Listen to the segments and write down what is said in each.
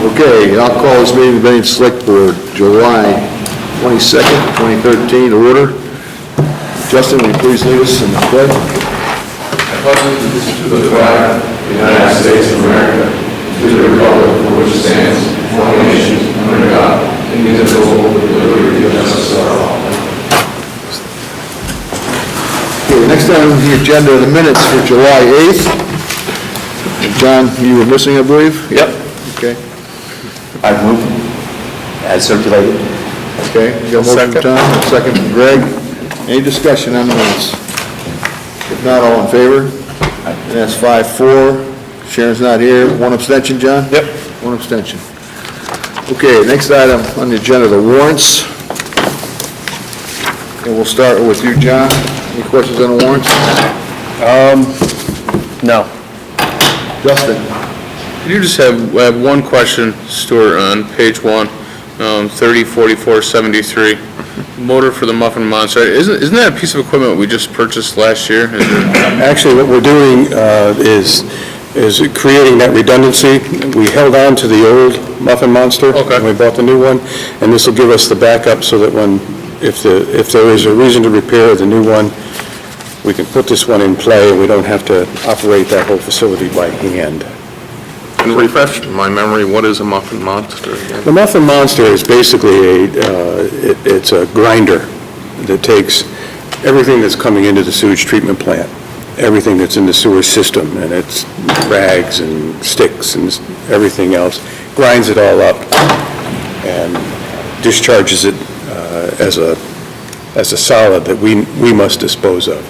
Okay, I'll call this meeting of the Bennington Select Board, July 22nd, 2013, to order. Justin, will you please lead us in the pledge? I pledge allegiance to the flag of the United States of America, to the republic for which it stands, one nation, under God, indivisible, with liberty and justice for all. Okay, next item on the agenda are the minutes for July 8th. John, you were missing, I believe? Yep. Okay. I move as circulated. Okay, you got a motion from Tom, a second from Greg. Any discussion on the minutes? If not, all in favor? And that's 5-4. Sharon's not here. One abstention, John? Yep. One abstention. Okay, next item on the agenda, the warrants. And we'll start with you, John. Any questions on the warrants? No. Justin? You just have one question, Stuart, on page 1, 304473, motor for the Muffin Monster. Isn't that a piece of equipment we just purchased last year? Actually, what we're doing is creating that redundancy. We held on to the old Muffin Monster. Okay. And we bought the new one, and this will give us the backup so that if there is a reason to repair the new one, we can put this one in play, and we don't have to operate that whole facility by hand. And refresh my memory, what is a Muffin Monster again? The Muffin Monster is basically it's a grinder that takes everything that's coming into the sewage treatment plant, everything that's in the sewer system, and it's rags and sticks and everything else, grinds it all up and discharges it as a solid that we must dispose of.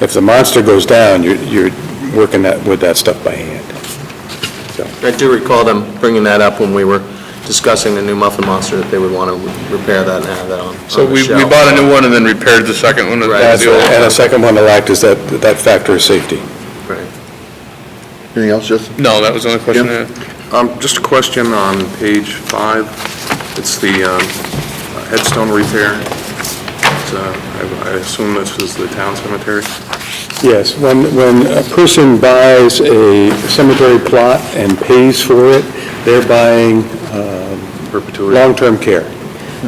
If the monster goes down, you're working with that stuff by hand. So. I do recall them bringing that up when we were discussing the new Muffin Monster, that they would want to repair that and have that on So the we shelf. bought a new one and then repaired the second one? Right. That's right. And a second one to lack is that factor of safety. Right. Anything else, Justin? No, that was the only question I had. Just a question on page 5. It's the headstone repair. I assume this is the town cemetery? Yes, when a person buys a cemetery plot and pays for it, they're buying Perpetuity. long-term care.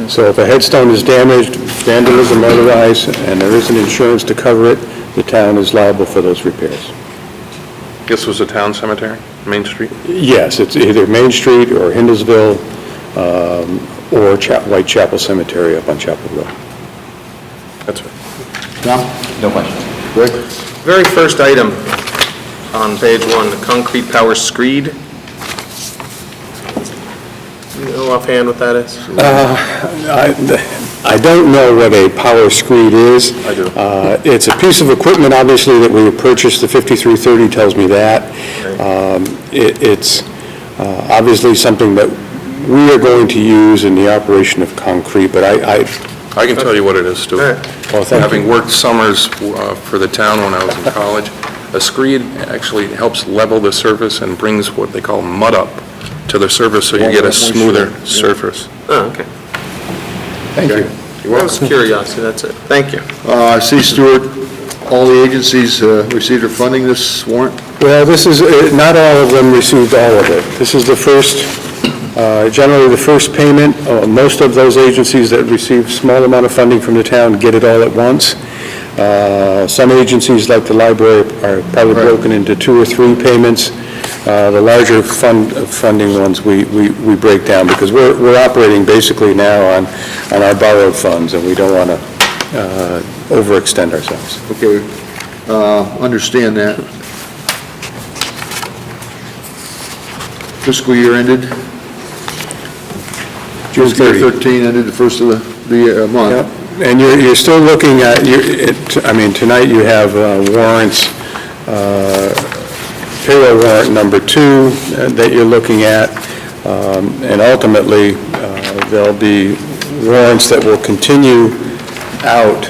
So if a headstone is damaged, vandalism, otherwise, and there isn't insurance to cover it, the town is liable for those repairs. This was a town cemetery, Main Street? Yes, it's either Main Street or Hindlesville or Whitechapel Cemetery up on Chapel Road. That's right. Tom? No question. Greg? Very first item on page 1, the concrete power screed. You know offhand what that is? I don't know what a power screed is. I do. It's a piece of equipment, obviously, that we purchased. The 5330 tells me that. It's obviously something that we are going to use in the operation of concrete, but I can tell you what it is, Stu. All right. well, thank Having you. worked summers for the town when I was in college, a screed actually helps level the surface and brings what they call mud up to the surface, so you get a smoother surface. Oh, okay. Thank you. That was curiosity, that's it. Thank you. I see, Stuart, all the agencies received their funding this warrant? Well, this is, not all of them received all of it. This is the first, generally the first payment. Most of those agencies that receive small amount of funding from the town get it all at once. Some agencies, like the library, are probably broken into 2 or 3 payments. The larger funding ones we break down because we're operating basically now on our borrowed funds, and we don't want to overextend ourselves. Okay, understand that. Fiscal year ended? June 30. 13 ended the first of the month. Yep. And you're still looking at, tonight you have warrants, payroll warrant number 2 that you're looking at, and ultimately there'll be warrants that will continue out,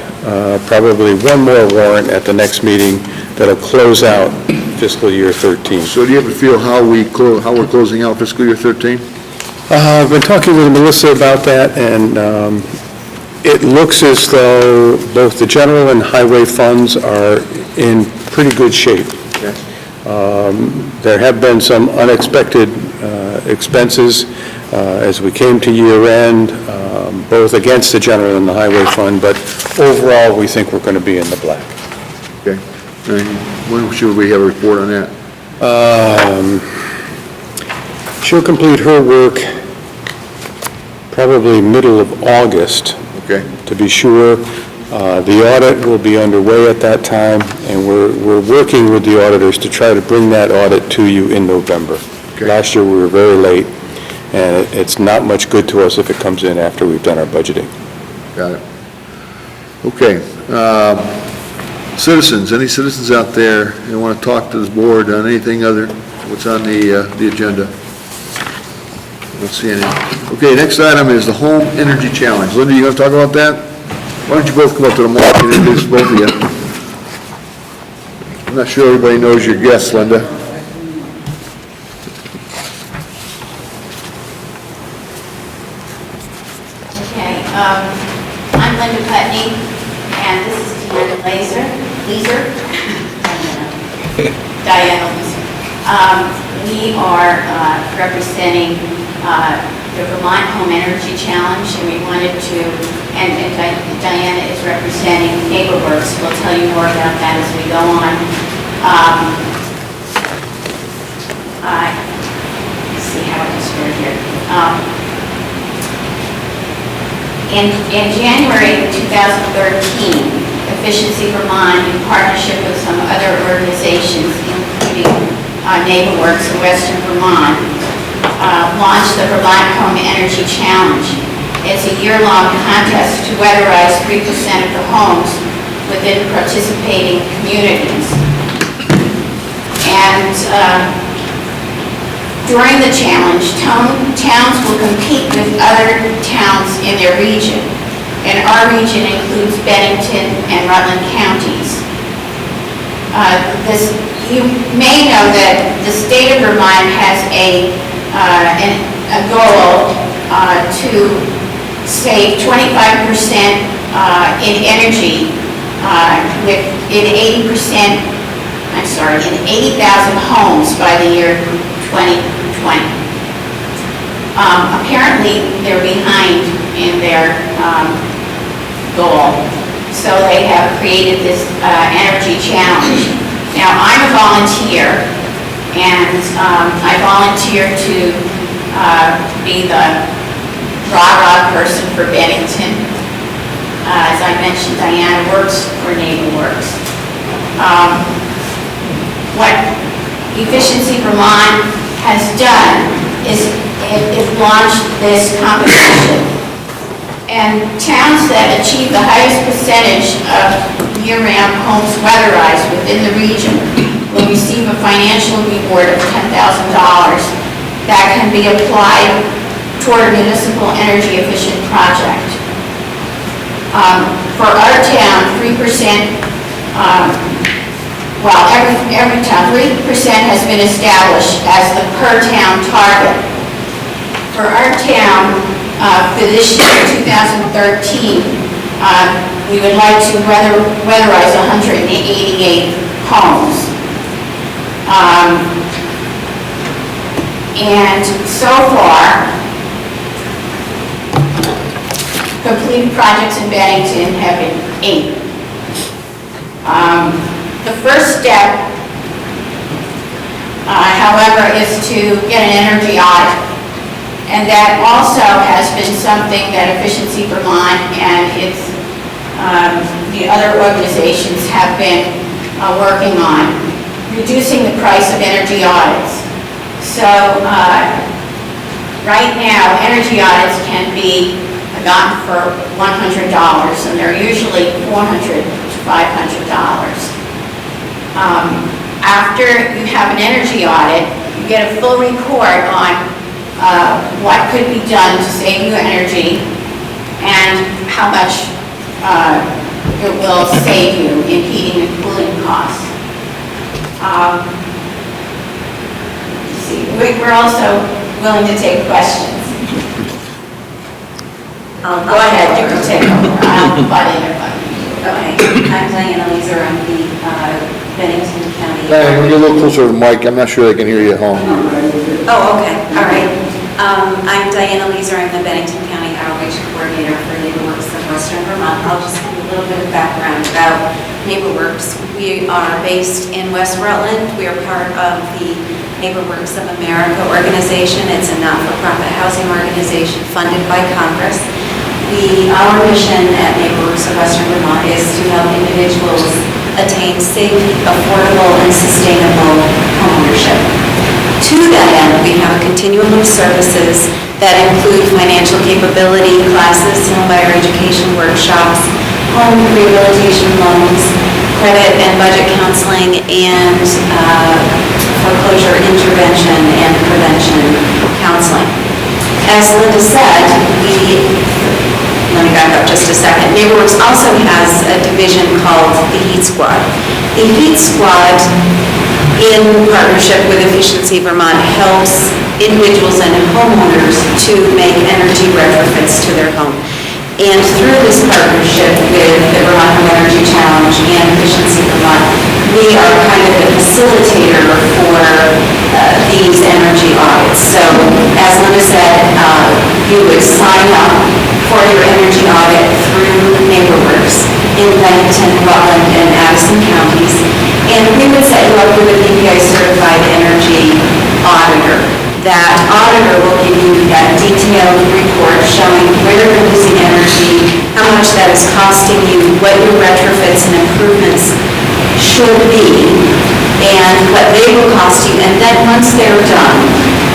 probably one more warrant at the next meeting that'll close out fiscal year 13. So do you have a feel how we're closing out fiscal year 13? I've been talking with Melissa about that, and it looks as though both the general and highway funds are in pretty good shape. Okay. There have been some unexpected expenses as we came to year end, both against the general and the highway fund, but overall, we think we're going to be in the black. Okay. And when should we have a report on that? She'll complete her work probably middle of August, Okay. to be sure. The audit will be underway at that time, and we're working with the auditors to try to bring that audit to you in November. Okay. Last year, we were very late, and it's not much good to us if it comes in after we've done our budgeting. Got it. Okay. Citizens, any citizens out there that want to talk to this board on anything other, what's on the agenda? I don't see any. Okay, next item is the Home Energy Challenge. Linda, you going to talk about that? Why don't you both come up to the mic and introduce both of you? I'm not sure everybody knows your guests, Linda. Okay, I'm Linda Putney, and this is Diana Leeser. Diana Leeser. We are representing the Vermont Home Energy Challenge, and we wanted to, and Diana is representing NeighborWorks. We'll tell you more about that as we go on. Let's see how it is here. In January of 2013, Efficiency Vermont, in partnership with some other organizations, including NeighborWorks in Western Vermont, launched the Vermont Home Energy Challenge. It's a year-long contest to weatherize 3% of the homes within participating communities. And during the challenge, towns will compete with other towns in their region, and our region includes Bennington and Rutland counties. You may know that the state of Vermont has a goal to save 25% in energy in 80,000 homes by the year 2020. Apparently, they're behind in their goal, so they have created this energy challenge. Now, I'm a volunteer, and I volunteer to be the rah-rah person for Bennington. As I mentioned, Diana works for NeighborWorks. What Efficiency Vermont has done is it launched this competition, and towns that achieve the highest percentage of year-round homes weatherized within the region will receive a financial reward of $10,000 that can be applied toward a municipal energy efficient project. For our town, 3%, every town, 3% has been established as the per town target. For our town, for this year, 2013, we would like to weatherize 188 homes. And so far, completed projects in Bennington have been 8. The first step, however, is to get an energy audit. And that also has been something that Efficiency Vermont and the other organizations have been working on, reducing the price of energy audits. So right now, energy audits can be gotten for $100, and they're usually $400 to $500. After you have an energy audit, you get a full report on what could be done to save you energy and how much it will save you in heating and cooling costs. Let's see, we're also willing to take questions. Go ahead, you can take over. I'll butt in if I Okay, I'm Diana Leeser. I'm the Bennington County. Diane, when you're a little closer to the mic, I'm not sure they can hear you at home. Oh, okay, all right. I'm Diana Leeser, I'm the Bennington County Outreach Coordinator for NeighborWorks of Western Vermont. I'll just give you a little bit of background about NeighborWorks. We are based in West Rutland. We are part of the NeighborWorks of America organization. It's a not-for-profit housing organization funded by Congress. Our mission at NeighborWorks of Western Vermont is to help individuals attain safe, affordable, and sustainable homeownership. To that end, we have a continuum of services that include financial capability classes, homebuyer education workshops, home rehabilitation loans, credit and budget counseling, and foreclosure intervention and prevention counseling. As Linda said, let me back up just a second. NeighborWorks also has a division called the Heat Squad. The Heat Squad, in partnership with Efficiency Vermont, helps individuals and homeowners to make energy retrofits to their home. And through this partnership with the Vermont Home Energy Challenge and Efficiency Vermont, we are kind of the facilitator for these energy audits. So, as Linda said, you would sign up for your energy audit through NeighborWorks in Bennington, Rutland, and Addison counties. And we would set you up with a BPI certified energy auditor. That auditor will give you that detailed report showing where you're losing energy, how much that is costing you, what your retrofits and improvements should be, and what they will cost you. And then once they're done,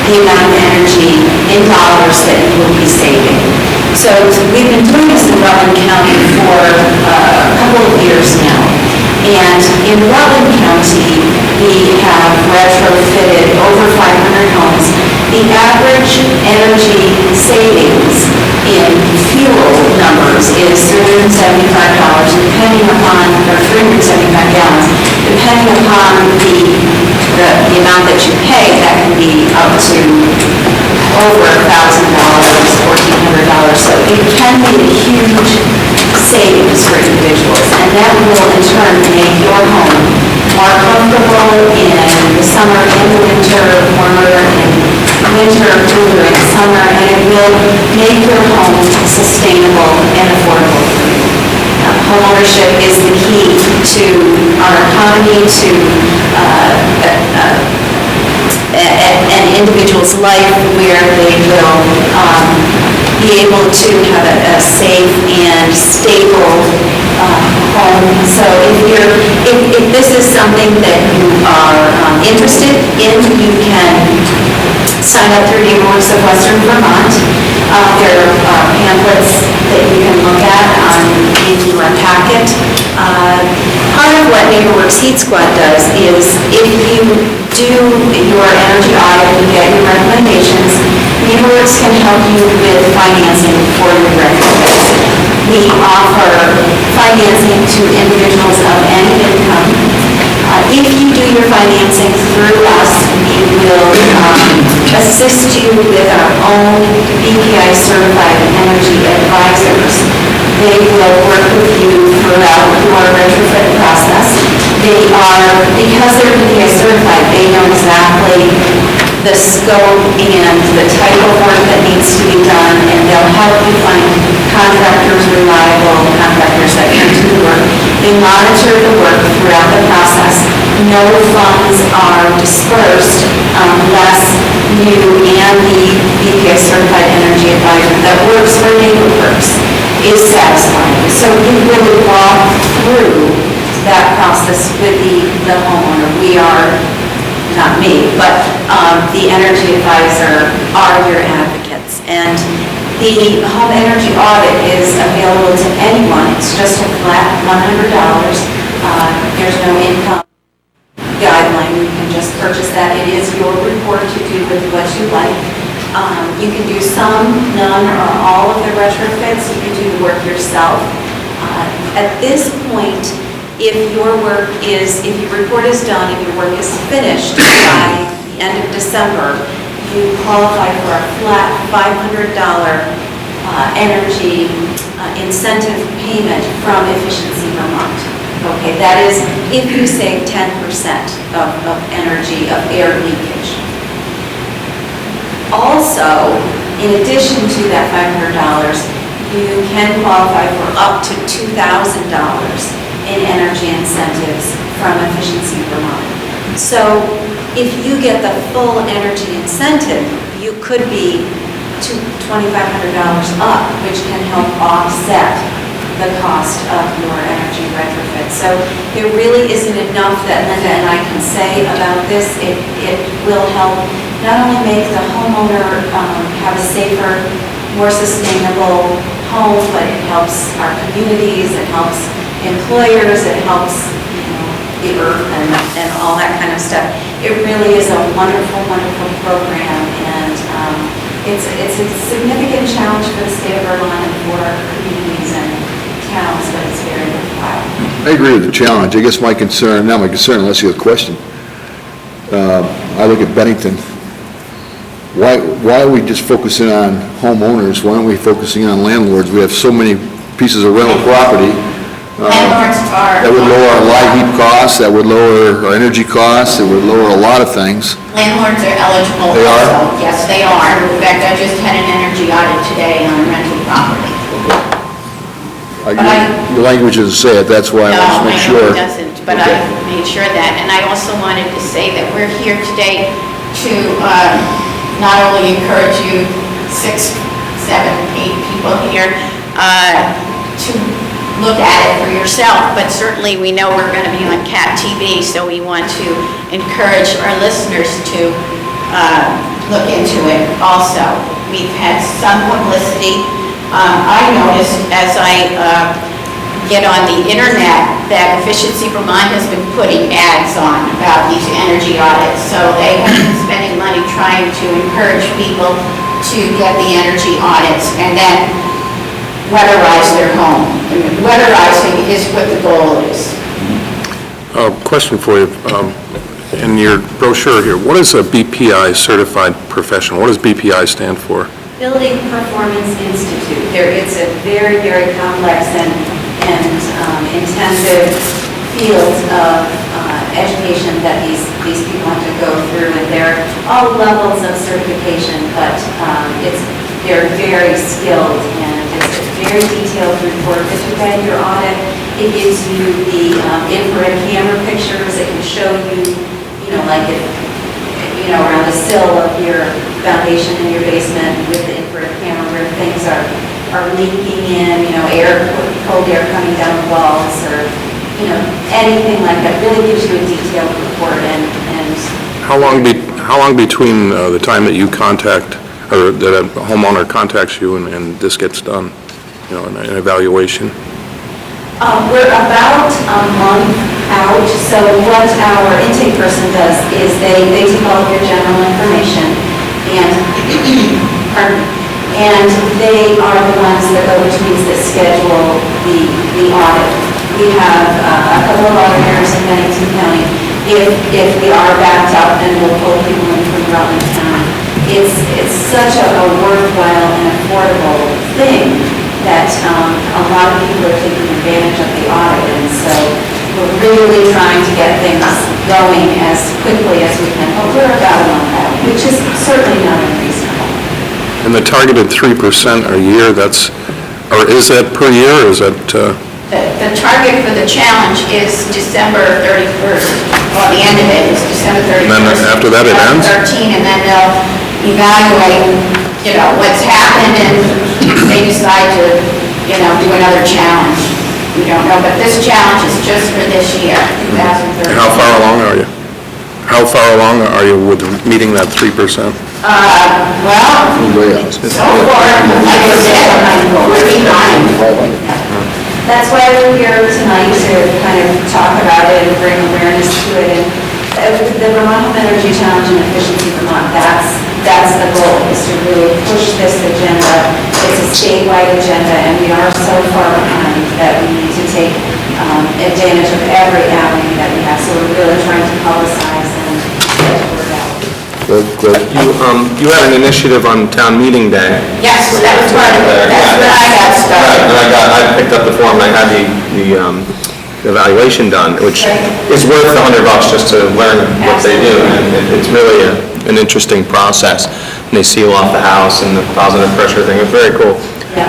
the amount of energy in dollars that you will be saving. So we've been doing this in Rutland County for a couple of years now. And in Rutland County, we have retrofitted over 500 homes. The average energy savings in fuel numbers is $375, depending upon, or 375 gallons, depending upon the amount that you pay. That can be up to over $1,000, $1,400. So it can be a huge savings for individuals, and that will in turn make your home more comfortable in the summer and the winter, warmer in winter, cooler in summer, and it will make your home sustainable and affordable for you. Homeownership is the key to our economy, to an individual's life where they will be able to have a safe and stable home. So if this is something that you are interested in, you can sign up through NeighborWorks of Western Vermont. There are pamphlets that you can look at in your packet. Part of what NeighborWorks Heat Squad does is if you do your energy audit and get your recommendations, NeighborWorks can help you with financing for your retrofits. We offer financing to individuals of any income. If you do your financing through us, we will assist you with our own BPI certified energy advisors. They will work with you throughout your retrofit process. Because they're BPI certified, they know exactly the scope and the type of work that needs to be done, and they'll help you find contractors, reliable contractors that can do the work. They monitor the work throughout the process. No funds are dispersed unless you and the BPI certified energy advisor that works for NeighborWorks is satisfied. So you really walk through that process with the homeowner. We are, not me, but the energy advisor are your advocates. And the home energy audit is available to anyone. It's just a flat $100. There's no income guideline. You can just purchase that. It is your report to do with what you like. You can do some, none, or all of the retrofits. You can do the work yourself. At this point, if your report is done, if your work is finished by the end of December, you qualify for a flat $500 energy incentive payment from Efficiency Vermont. Okay, that is if you save 10% of energy, of air leakage. Also, in addition to that $500, you can qualify for up to $2,000 in energy incentives from Efficiency Vermont. So if you get the full energy incentive, you could be $2,500 up, which can help offset the cost of your energy retrofit. So there really isn't enough that Linda and I can say about this. It will help not only make the homeowner have a safer, more sustainable home, but it helps our communities, it helps employers, it helps the earth and all that kind of stuff. It really is a wonderful, wonderful program, and it's a significant challenge for the state of Vermont and for our communities and towns, but it's very worthwhile. I agree with the challenge. I guess my concern, not my concern unless you have a question, I look at Bennington. Why are we just focusing on homeowners? Why aren't we focusing on landlords? We have so many pieces of rental property. Landlords are... That would lower our light heat costs, that would lower our energy costs, it would lower a lot of things. Landlords are eligible. They are? Also. Yes, they are. In fact, I just had an energy audit today on a rental property. Your language doesn't say it, that's why I want to make No, sure. it doesn't, but I made sure that. And I also wanted to say that we're here today to not only encourage you, 6, 7, 8 people here, to look at it for yourself, but certainly we know we're going to be on CAT TV, so we want to encourage our listeners to look into it also. We've had some publicity. I noticed as I get on the internet that Efficiency Vermont has been putting ads on about these energy audits, so they have been spending money trying to encourage people to get the energy audits and then weatherize their home. And weatherizing is what the goal is. Question for you. In your brochure here, what is a BPI certified professional? What does BPI stand for? Building Performance Institute. It's a very, very complex and intensive field of education that these people have to go through, and they're all levels of certification, but they're very skilled, and it's a very detailed report. If you get your audit, it gives you the infrared camera pictures. It can show you, like if, around the sill of your foundation in your basement with the infrared camera where things are leaking in, cold air coming down the walls, or, anything like that. Really gives you a detailed report. And How long between the time that you contact, or that a homeowner contacts you and this gets done, an evaluation? We're about a month out, so what our intake person does is they take all of your general information, and they are the ones that go between that schedule the audit. We have a couple of auditors in Bennington County. If we are backed up, then we'll pull people in from Rutland County. It's such a worthwhile and affordable thing that a lot of people are taking advantage of the audit, and so we're really trying to get things going as quickly as we can, but we're about a month out, which is certainly not unreasonable. And the targeted 3% a year, is that per year, or is that... The target for the challenge is December 31st. Well, the end of it is December 31st. And then after that it ends? 13, and then they'll evaluate, what's happened, and they decide to, do another challenge. We don't know, but this challenge is just for this year, 2013. And how far along are you? How far along are you with meeting that 3%? So far, like I said, we're behind. That's why we're here tonight, to kind of talk about it and bring awareness to it. And the Vermont Home Energy Challenge and Efficiency Vermont, that's the goal, is to really push this agenda. It's a statewide agenda, and we are so far behind that we need to take advantage of every avenue that we have. So we're really trying to publicize and get the word out. Good. You had an initiative on town meeting day. Yes, that was part of it. That's when I got started. And I picked up the form, I had evaluation done, which is worth the $100 just to learn what they do. And it's really an interesting process. And they seal off the house and the positive pressure thing. It's very cool.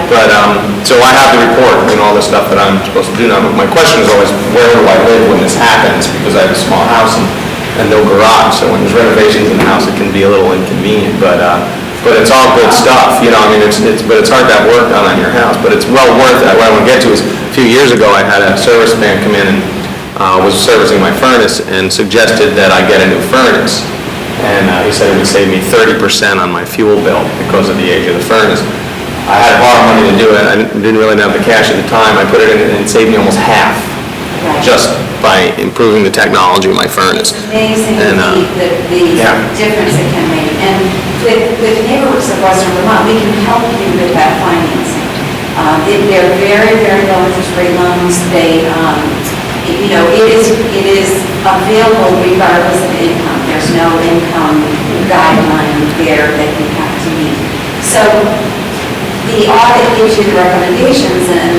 But, so I have the report and all the stuff that I'm supposed to do now. But my question is always, where do I live when this happens? Because I have a small house and no garage. So when there's renovations in the house, it can be a little inconvenient. But it's all good stuff, you know, I mean, but it's hard to have work done on your house, but it's well worth it. What I want to get to is, a few years ago, I had a service man come in and was servicing my furnace and suggested that I get a new furnace. And he said it would save me 30% on my fuel bill because of the age of the furnace. I had to borrow money to do it. I didn't really have the cash at the time. I put it in and it saved me almost half, just by improving the technology of my furnace. It's amazing And, the difference it can make. And with NeighborWorks of Western Vermont, we can help you with that financing. They're very, very low interest rate loans. They, you know, it is available regardless of income. There's no income guideline there that you have to meet. So the audit gives you the recommendations and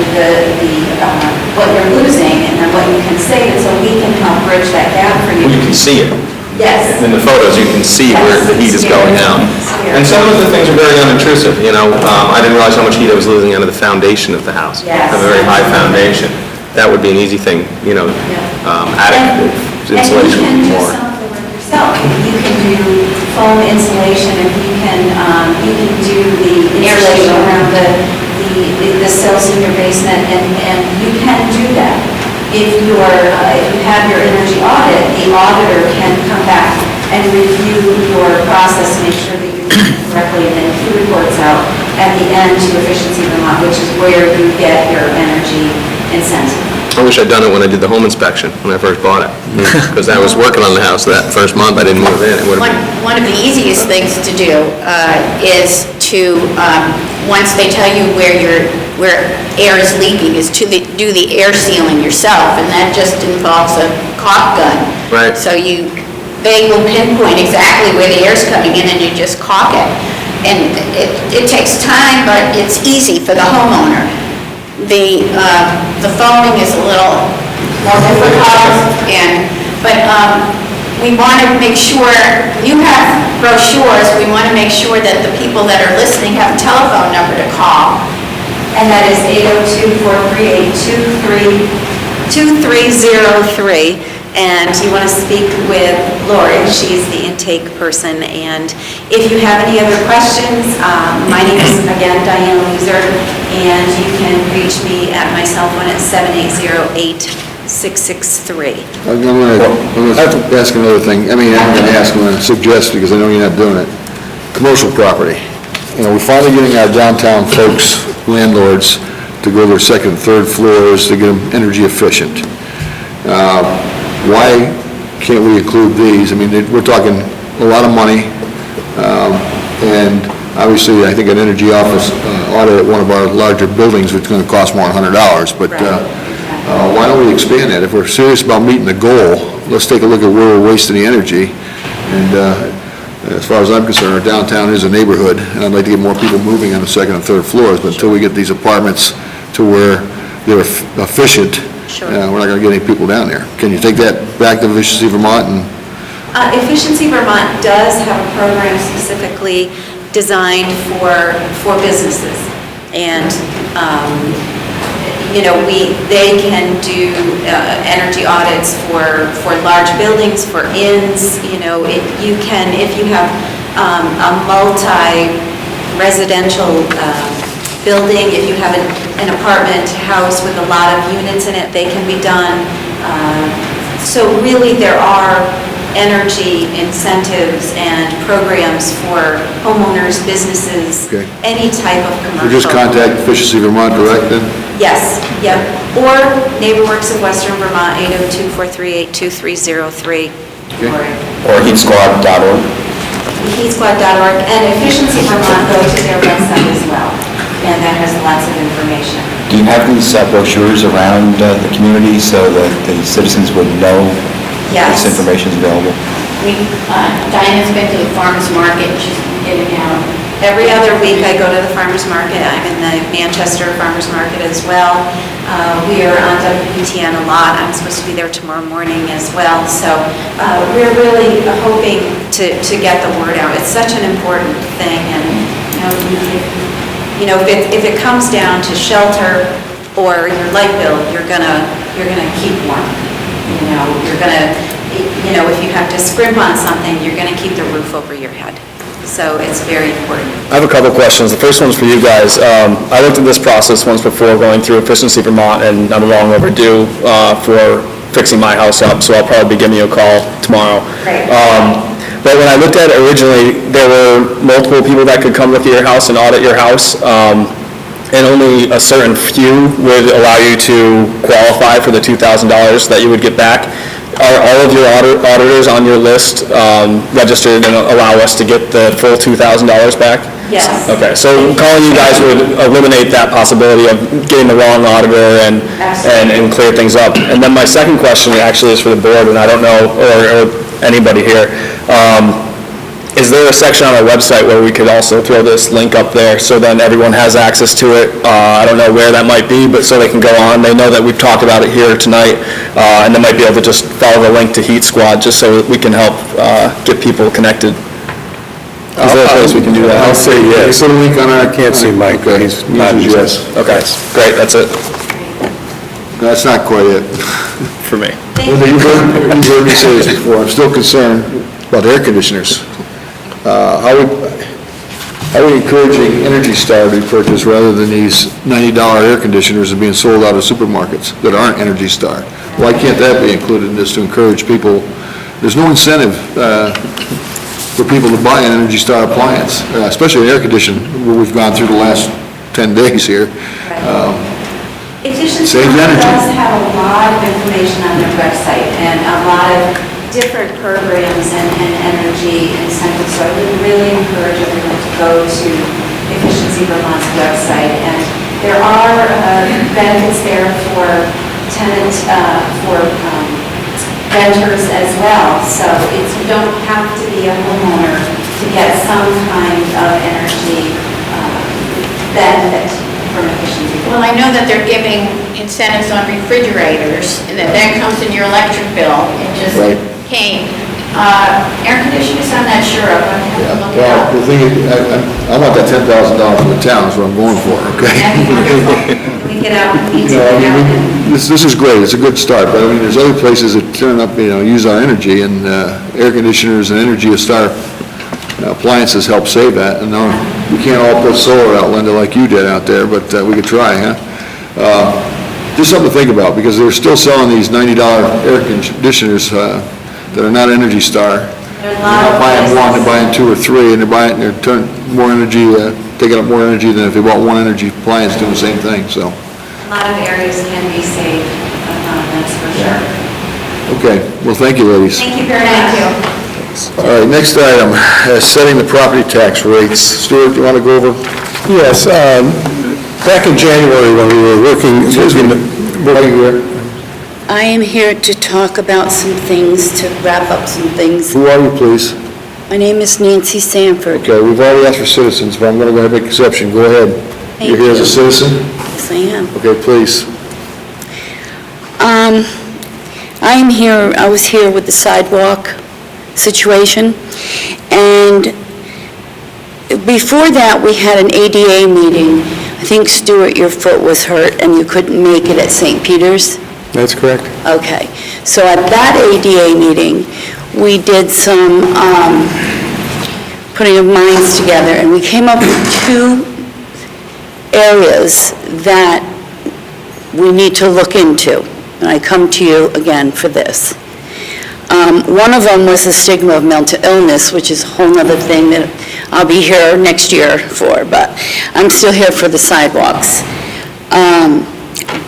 what you're losing and then what you can save, and so we can help bridge that gap for you. You can see it. Yes. In the photos, you can see where the heat is going out. And some of the things are very unintrusive, you know. I didn't realize how much heat I was losing out of the foundation of the house. Yes. I have a very high foundation. That would be an easy thing, you know, attic insulation And you can do more. some of the work yourself. You can do foam insulation, if you can do the insulation around the cells in your basement, and you can do that. If you have your energy audit, the auditor can come back and review your process, make sure that you're doing it correctly, and then he reports out at the end to Efficiency Vermont, which is where you get your energy incentive. I wish I'd done it when I did the home inspection, when I first bought it. Because I was working on the house that first month, I didn't move in. It would have been... One of the easiest things to do is to, once they tell you where air is leaking, is to do the air sealing yourself, and that just involves a caulk gun. Right. So they will pinpoint exactly where the air's coming in, and you just caulk it. And it takes time, but it's easy for the homeowner. The foaming is a little more difficult, but we want to make sure, you have brochures, we want to make sure that the people that are listening have a telephone number to call. And that is 802-438-2303. And you want to speak with Lori, she's the intake person. And if you have any other questions, my name is, again, Diana Leeser, and you can reach me at my cell phone at 780-8663. I'm going to ask another thing. I mean, I'm going to ask, I'm going to suggest, because I know you're not doing it. Commercial property. You know, we're finally getting our downtown folks, landlords, to go to their second and third floors to get them energy efficient. Why can't we include these? I mean, we're talking a lot of money, and obviously, I think an energy office audit at one of our larger buildings, it's going to cost more than $100, but why don't we expand that? If we're serious about meeting the goal, let's take a look at where we're wasting the energy. And as far as I'm concerned, our downtown is a neighborhood, and I'd like to get more people moving on the second and third floors, but until we get these apartments to where they're efficient, we're not going to get any people down there. Can you take that back to Efficiency Vermont? And Efficiency Vermont does have a program specifically designed for businesses. And, you know, they can do energy audits for large buildings, for inns. You know, if you have a multi-residential building, if you have an apartment house with a lot of units in it, they can be done. So really, there are energy incentives and programs for homeowners, businesses, Okay. any type of commercial. we just contact Efficiency Vermont direct then? Yes, yep. Or NeighborWorks of Western Vermont, 802-438-2303. Okay. Or heatsquad.org. Heatsquad.org, and Efficiency Vermont, go to their website as well, and that has lots of information. Do you have these brochures around the community so that the citizens would know Yes. this information is available? Diana's been to the farmer's market, and she's been giving out Every other week, I go to the farmer's market. I'm in the Manchester farmer's market as well. We are on WPTN a lot. I'm supposed to be there tomorrow morning as well. So we're really hoping to get the word out. It's such an important thing, and if it comes down to shelter or your light bill, you're gonna keep warm. If you have to scrimp on something, you're gonna keep the roof over your head. So it's very important. I have a couple questions. The first one's for you guys. I looked at this process once before going through Efficiency Vermont, and I'm long overdue for fixing my house up, so I'll probably be giving you a call tomorrow. Great. But when I looked at it originally, there were multiple people that could come look at your house and audit your house, and only a certain few would allow you to qualify for the $2,000 that you would get back. Are all of your auditors on your list registered and allow us to get the full $2,000 back? Yes. Okay, so calling you guys would eliminate that possibility of getting the wrong auditor and clear things up. And then my second question actually is for the board, and I don't know, or anybody here. Is there a section on our website where we could also throw this link up there so then everyone has access to it? I don't know where that might be, but so they can go on. They know that we've talked about it here tonight, and they might be able to just follow the link to Heat Squad just so that we can help get people connected. Is there a place we can do that? I'll say yes. Put a link on our... I can't see Mike, but he's nodding yes. Okay, great, that's it That's not quite it. for me. Linda, you've heard me say this before. I'm still concerned about air conditioners. How are we encouraging Energy Star to be purchased rather than these $90 air conditioners that are being sold out of supermarkets that aren't Energy Star? Why can't that be included in this to encourage people? There's no incentive for people to buy an Energy Star appliance, especially an air conditioner, where we've gone through the last 10 days here. Efficiency Saves energy. does have a lot of information on their website and a lot of different programs and energy incentives. So I would really encourage everyone to go to Efficiency Vermont's website. And there are benefits there for tenants, for renters as well. So you don't have to be a homeowner to get some kind of energy benefit from Efficiency Vermont. Well, I know that they're giving incentives on refrigerators, and that comes in your electric bill, and just, Right. hey, air conditioners, I'm not sure of, I'm going to look it Well, up. the thing is, I want that $10,000 for the town, is what I'm going for, okay? We get out, we need to You know, I get out mean, and... this is great, it's a good start, but I mean, there's other places that turn up, use our energy, and air conditioners and Energy Star appliances help save that, and now, we can't all put solar out, Linda, like you did out there, but we could try, huh? Just something to think about, because they're still selling these $90 air conditioners that are not Energy Star. There are a They're lot not of buying one, places. they're buying two or three, and they're turning more energy, taking up more energy than if they bought one energy appliance doing the same thing, so. A lot of areas can be saved, that's for sure. Okay, well, thank you, ladies. Thank you very much. All right, next item, setting the property tax rates. Stuart, do you want to go over? Yes, back in January when we were working here. I am here to talk about some things, to wrap up some things. Who are you, please? My name is Nancy Sanford. Okay, we've already asked for citizens, but I'm going to go ahead and make an exception. Go ahead. Thank You're here as a you. citizen? Yes, I am. Okay, please. I was here with the sidewalk situation, and before that, we had an ADA meeting. I think, Stuart, your foot was hurt and you couldn't make it at St. Peter's? That's correct. Okay, so at that ADA meeting, we did some putting of minds together, and we came up with two areas that we need to look into, and I come to you again for this. One of them was the stigma of mental illness, which is a whole other thing that I'll be here next year for, but I'm still here for the sidewalks.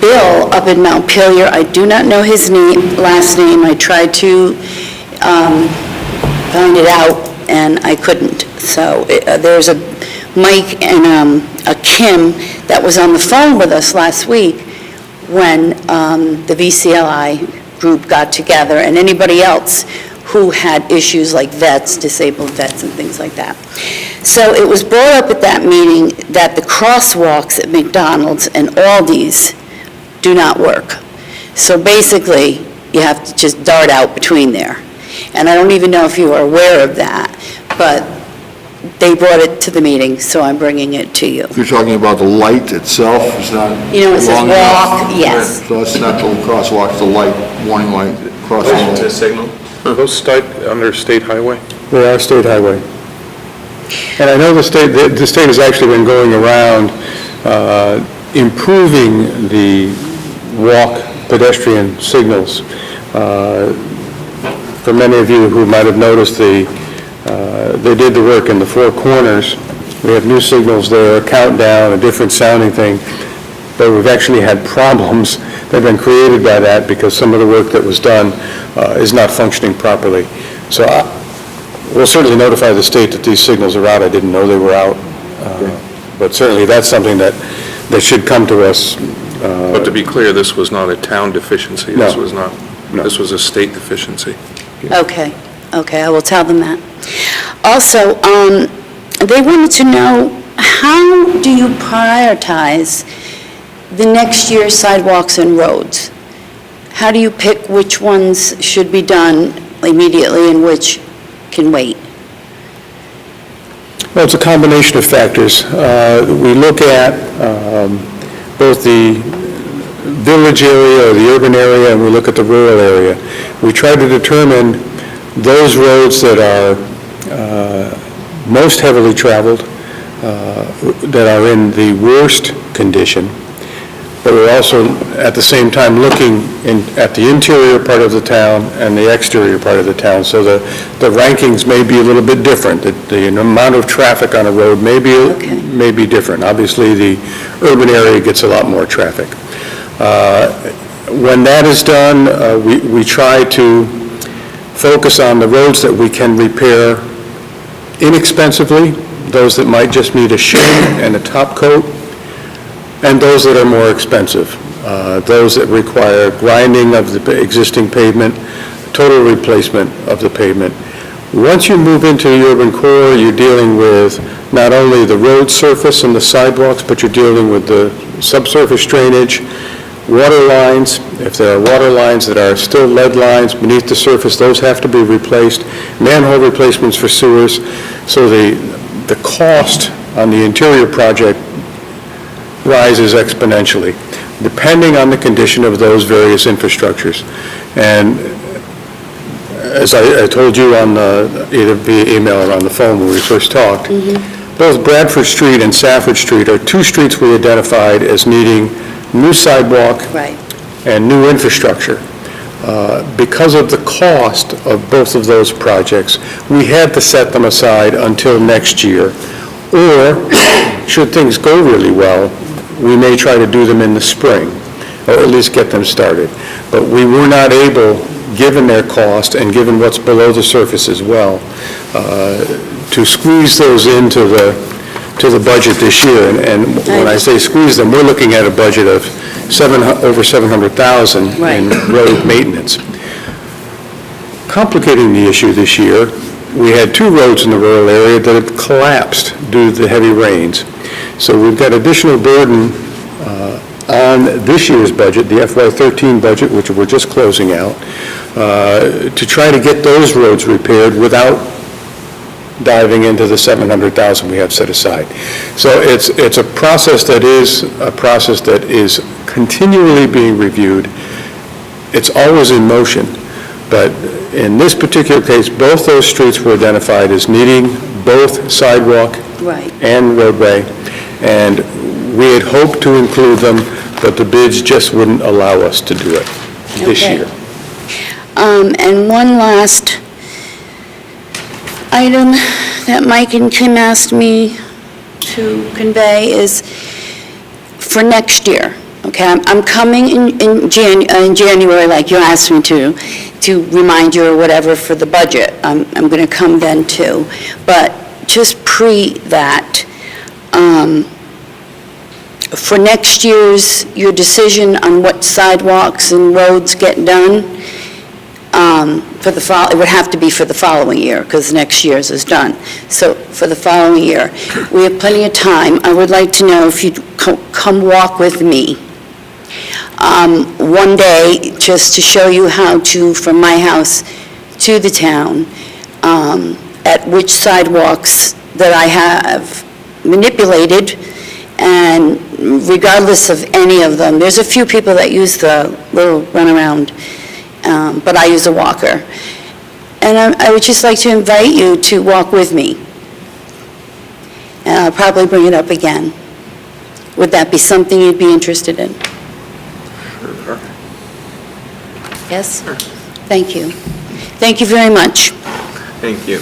Bill up in Montpelier, I do not know his last name. I tried to find it out, and I couldn't. So there's a Mike and a Kim that was on the phone with us last week when the VCLI group got together, and anybody else who had issues like vets, disabled vets and things like that. So it was brought up at that meeting that the crosswalks at McDonald's and Aldi's do not work. So basically, you have to just dart out between there. And I don't even know if you are aware of that, but they brought it to the meeting, so I'm bringing it to you. You're talking about the light itself, it's not... You know, it says long enough? walk, yes. So it's not the crosswalk, it's the light, warning light, crossing the To light. signal? Those under state highway? They are state highway. And I know the state has actually been going around improving the walk pedestrian signals. For many of you who might have noticed, they did the work in the four corners. We have new signals there, a countdown, a different sounding thing, but we've actually had problems that have been created by that because some of the work that was done is not functioning properly. So we'll certainly notify the state that these signals are out. I didn't know they were out. But certainly that's something that should come to us. But to be clear, this was not a town deficiency. No. This was not, this was a state deficiency. Okay, I will tell them that. Also, they wanted to know, how do you prioritize the next year's sidewalks and roads? How do you pick which ones should be done immediately and which can wait? Well, it's a combination of factors. We look at both the village area or the urban area, and we look at the rural area. We try to determine those roads that are most heavily traveled, that are in the worst condition, but we're also at the same time looking at the interior part of the town and the exterior part of the town. So the rankings may be a little bit different. The amount of traffic on a road may be different. Obviously, the urban area gets a lot more traffic. When that is done, we try to focus on the roads that we can repair inexpensively, those that might just need a shim and a top coat, and those that are more expensive, those that require grinding of the existing pavement, total replacement of the pavement. Once you move into the urban core, you're dealing with not only the road surface and the sidewalks, but you're dealing with the subsurface drainage, water lines. If there are water lines that are still lead lines beneath the surface, those have to be replaced. Manhole replacements for sewers. So the cost on the interior project rises exponentially, depending on the condition of those various infrastructures. And as I told you on either via email or on the phone when we first talked, both Bradford Street and Safford Street are two streets we identified as needing new sidewalk and new infrastructure. Because of the cost of both of those projects, we had to set them aside until next year. Or, should things go really well, we may try to do them in the spring, or at least get them started. But we were not able, given their cost and given what's below the surface as well, to squeeze those into the budget this year. And when I say squeeze them, we're looking at a budget of over $700,000 in road maintenance. Complicating the issue this year, we had two roads in the rural area that had collapsed due to the heavy rains. So we've got additional burden on this year's budget, the FY13 budget, which we're just closing out, to try to get those roads repaired without diving into the $700,000 we have set aside. So it's a process that is continually being reviewed. It's always in motion, but in this particular case, both those streets were identified as needing both sidewalk and roadway, and we had hoped to include them, but the bids just wouldn't allow us to do it this year. And one last item that Mike and Kim asked me to convey is for next year. Okay, I'm coming in January, like you asked me to remind you or whatever for the budget. I'm going to come then too. But just pre that, for next year's, your decision on what sidewalks and roads get done, for it would have to be for the following year, because next year's is done. So for the following year, we have plenty of time. I would like to know if you'd come walk with me one day, just to show you how to, from my house to the town, at which sidewalks that I have manipulated, and regardless of any of them, there's a few people that use the little runaround, but I use a walker. And I would just like to invite you to walk with me. And I'll probably bring it up again. Would that be something you'd be interested in? Sure. Yes? Thank you. Thank you very much. Thank you.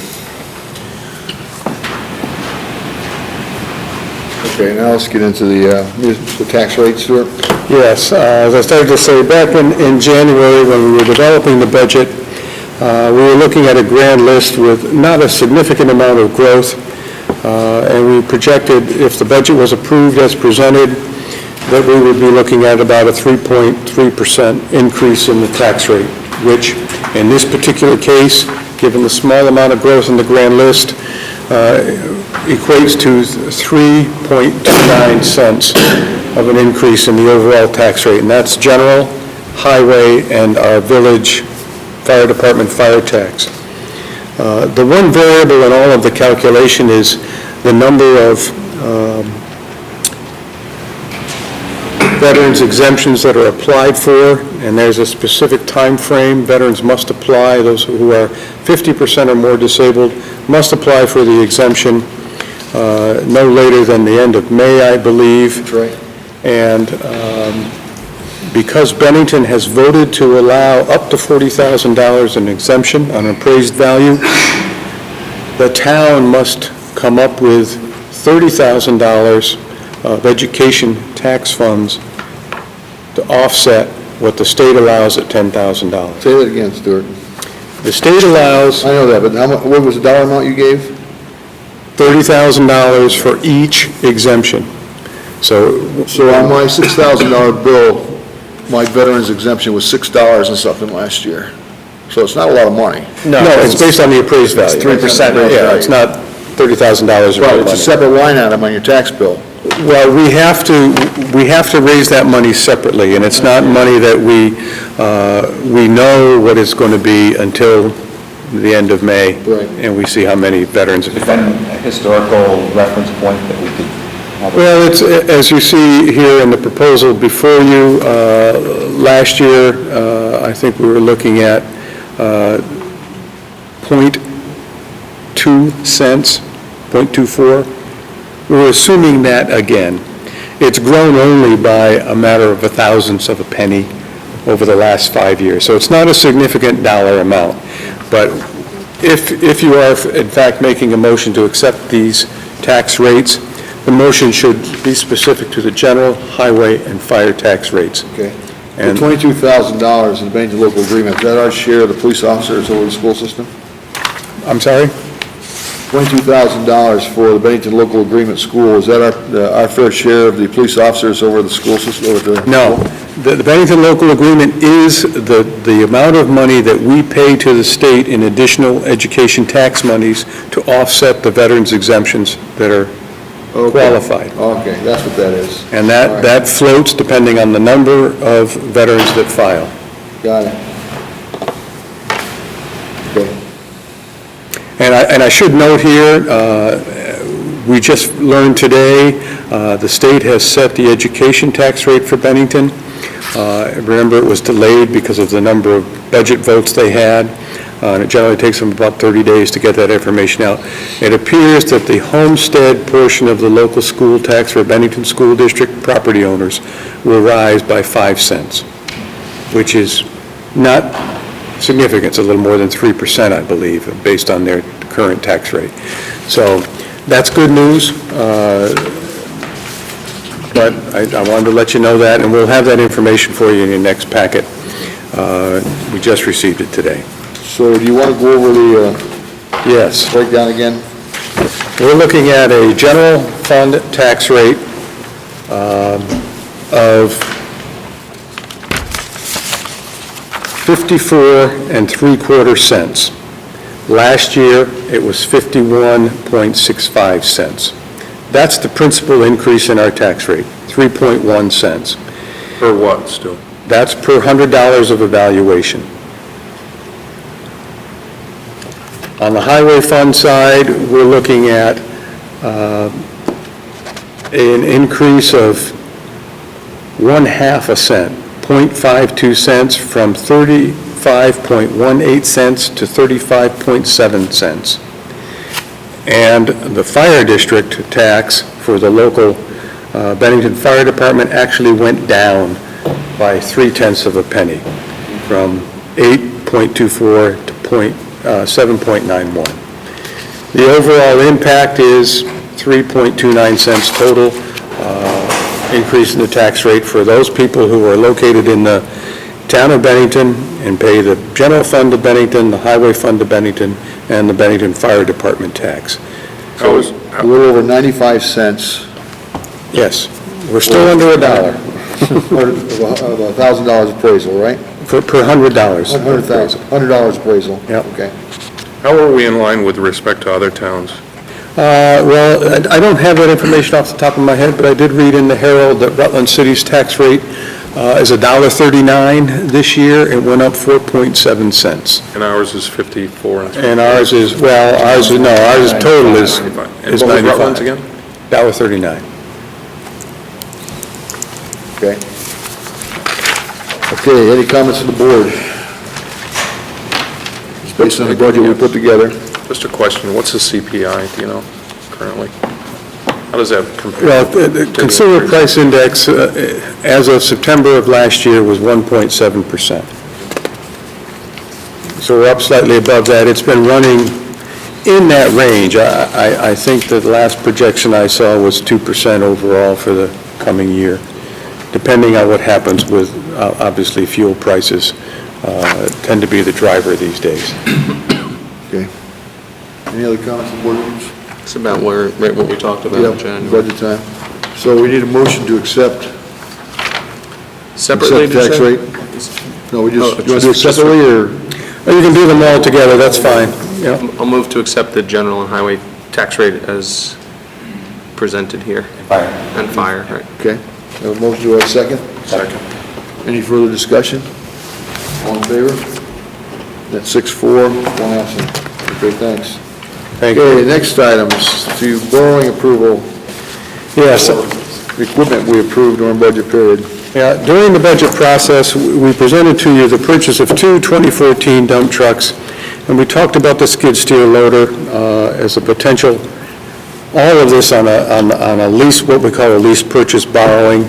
Okay, now let's get into the tax rate, Stuart. Yes, as I started to say, back in January, when we were developing the budget, we were looking at a grand list with not a significant amount of growth, and we projected, if the budget was approved as presented, that we would be looking at about a 3.3% increase in the tax rate, which, in this particular case, given the small amount of growth in the grand list, equates to 3.29 cents of an increase in the overall tax rate, and that's general, highway, and our village fire department fire tax. The one variable in all of the calculation is the number of veterans exemptions that are applied for, and there's a specific time frame. Veterans must apply. Those who are 50% or more disabled must apply for the exemption no later than the end of May, I believe. That's right. And because Bennington has voted to allow up to $40,000 in exemption on appraised value, the town must come up with $30,000 of education tax funds to offset what the state allows at $10,000. Say that again, Stuart. The state allows I know that, but what was the dollar amount you gave? $30,000 for each exemption. So On my $6,000 bill, my veterans exemption was $6 and something last year. So it's not a lot of money. No, it's based on the appraised value. 3%. Yeah, it's not $30,000 of Right, real it's a money. separate line item on your tax bill. Well, we have to raise that money separately, and it's not money that we know what it's going to be until the end of May. Right. And we see how many veterans have Is that a historical reference point that we could have? Well, it's, as you see here in the proposal before you, last year, I think we were looking at 0.2 cents, 0.24. We're assuming that again. It's grown only by a matter of a thousandths of a penny over the last 5 years. So it's not a significant dollar amount. But if you are in fact making a motion to accept these tax rates, the motion should be specific to the general, highway, and fire tax rates. Okay. The And $22,000 in the Bennington local agreement, is that our share of the police officers over the school system? I'm sorry? $22,000 for the Bennington local agreement school, is that our fair share of the police officers over the school system? No. The Bennington local agreement is the amount of money that we pay to the state in additional education tax monies to offset the veterans exemptions that are qualified. Okay, that's what that is. And All right. that floats depending on the number of veterans that file. Got it. Okay. And I should note here, we just learned today, the state has set the education tax rate for Bennington. Remember, it was delayed because of the number of budget votes they had, and it generally takes them about 30 days to get that information out. It appears that the homestead portion of the local school tax for Bennington School District property owners will rise by 5 cents, which is not significant. It's a little more than 3%, I believe, based on their current tax rate. So that's good news, but I wanted to let you know that, and we'll have that information for you in your next packet. We just received it today. So do you want to go over the Yes. breakdown again? We're looking at a general fund tax rate of 54.75 cents. Last year, it was 51.65 cents. That's the principal increase in our tax rate, 3.1 cents. Per what, Stu? That's per $100 of evaluation. On the highway fund side, we're looking at an increase of 1/2 cent, 0.52 cents, from 35.18 cents to 35.7 cents. And the fire district tax for the local Bennington Fire Department actually went down by 0.3 penny, from 8.24 to 7.91. The overall impact is 3.29 cents total increase in the tax rate for those people who are located in the town of Bennington and pay the general fund of Bennington, the highway fund of Bennington, and the Bennington Fire Department tax. So it's a little over 95 cents. Yes, we're still under $1. Of $1,000 appraisal, right? Per $100. $100 appraisal. Yep. Okay. How are we in line with respect to other towns? Well, I don't have that information off the top of my head, but I did read in the Herald that Rutland City's tax rate is $1.39 this year. It went up 4.7 cents. And ours is 54. And ours is, well, ours is total is 95. And is what was 95. Rutland's again? $1.39. Okay. Okay, any comments from the board? It's based on the budget we put together. Just a question, what's the CPI, do you know, currently? How does that compare? Well, the Consumer Price Index, as of September of last year, was 1.7%. So we're up slightly above that. It's been running in that range. I think that the last projection I saw was 2% overall for the coming year, depending on what happens with, obviously, fuel prices tend to be the driver these days. Okay. Any other comments from board members? It's about right what we talked about in Yep, January. budget time. So we need a motion to accept Separately, tax did you rate? say? No, we Oh, just, you want to do it just- separately, or? You can do them all together, that's fine. Yeah. I'll move to accept the general and highway tax rate as presented here. Fire. And fire, right. Okay. Have a motion, do I have a second? Second. Any further discussion? All in favor? That's 6-4, one absent. Okay, thanks. Thank you. Okay, next item is to borrowing approval Yes. for the equipment we approved during budget period. Yeah, during the budget process, we presented to you the purchase of two 2014 dump trucks, and we talked about the skid steer loader as a potential, all of this on a lease, what we call a lease purchase borrowing.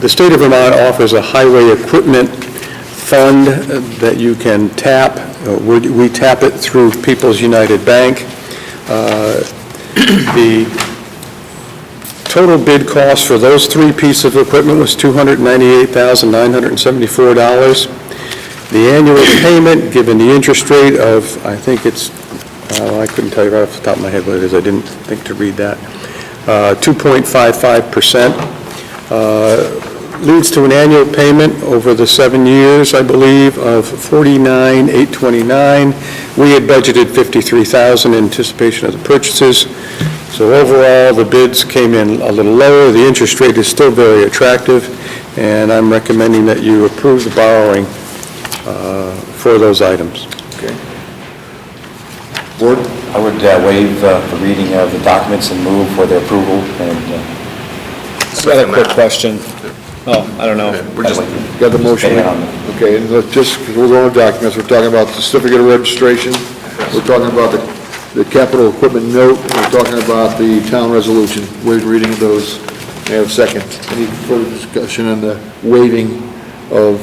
The state of Vermont offers a highway equipment fund that you can tap. We tap it through People's United Bank. The total bid cost for those three pieces of equipment was $298,974. The annual payment, given the interest rate of, I think it's, I couldn't tell you right off the top of my head what it is, I didn't think to read that, 2.55%, leads to an annual payment over the 7 years, I believe, of $49,829. We had budgeted $53,000 in anticipation of the purchases. So overall, the bids came in a little lower. The interest rate is still very attractive, and I'm recommending that you approve the borrowing for those items. Okay. Board? I would waive the reading of the documents and move for their approval, and Just got a quick question. Oh, I don't know. We're just, Got the motion? Stay on. Okay, and let's just, because we're going to documents, we're talking about the certificate of registration, we're talking about the capital equipment note, we're talking about the town resolution, waive reading of those. May I have a second? Any further discussion on the waiving of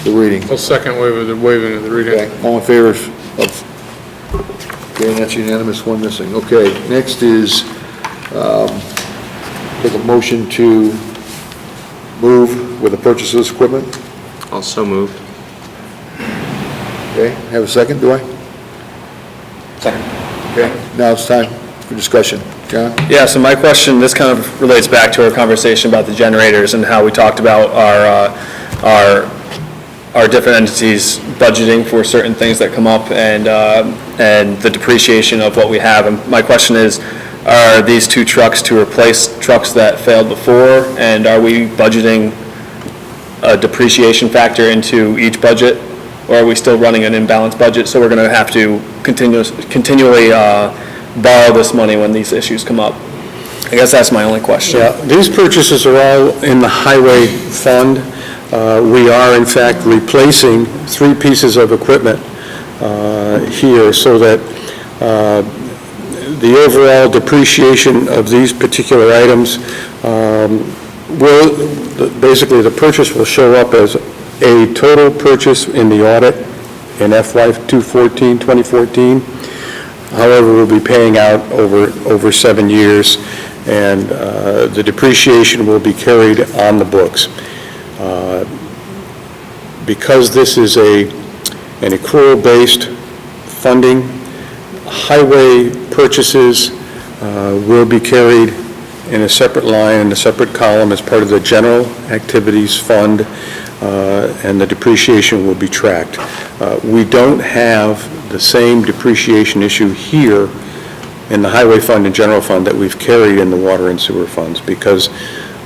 the reading? Well, second waiving of the reading. Okay, all in favor of, okay, and that's unanimous, one missing. Okay, next is, take a motion to move with the purchase of this equipment. also moved. Okay, have a second, do I? second. Okay, now it's time for discussion. John? Yeah, so my question, this kind of relates back to our conversation about the generators and how we talked about our are different entities budgeting for certain things that come up and the depreciation of what we have. And my question is, are these 2 trucks to replace trucks that failed before? And are we budgeting a depreciation factor into each budget? Or are we still running an imbalanced budget? So we're going to have to continually borrow this money when these issues come up. I guess that's my only question. Yeah, these purchases are all in the highway fund. We are, in fact, replacing 3 pieces of equipment here so that the overall depreciation of these particular items basically the purchase will show up as a total purchase in the audit in FY 2014. However, we'll be paying out over 7 years, and the depreciation will be carried on the books. Because this is an accrual-based funding, highway purchases will be carried in a separate line, in a separate column as part of the general activities fund, and the depreciation will be tracked. We don't have the same depreciation issue here in the highway fund and general fund that we've carried in the water and sewer funds, because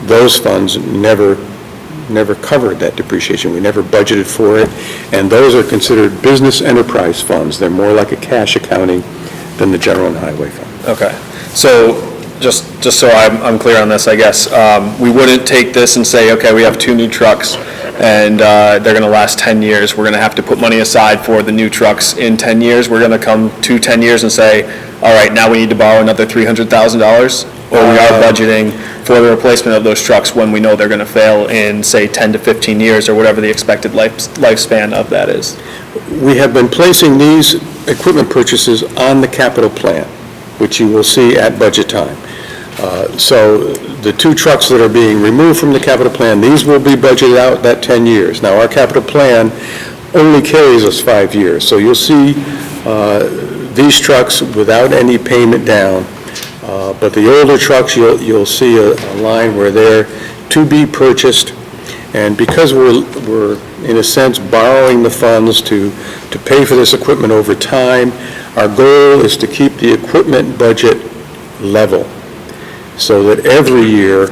those funds never covered that depreciation. We never budgeted for it, and those are considered business enterprise funds. They're more like a cash accounting than the general and highway fund. Okay, so just so I'm clear on this, I guess, we wouldn't take this and say, okay, we have 2 new trucks, and they're going to last 10 years. We're going to have to put money aside for the new trucks in 10 years. We're going to come to 10 years and say, all right, now we need to borrow another $300,000, or we are budgeting for the replacement of those trucks when we know they're going to fail in, say, 10 to 15 years, or whatever the expected lifespan of that is. We have been placing these equipment purchases on the capital plan, which you will see at budget time. So the 2 trucks that are being removed from the capital plan, these will be budgeted out that 10 years. Now, our capital plan only carries us 5 years, so you'll see these trucks without any payment down. But the older trucks, you'll see a line where they're to be purchased, and because we're in a sense borrowing the funds to pay for this equipment over time, our goal is to keep the equipment budget level, so that every year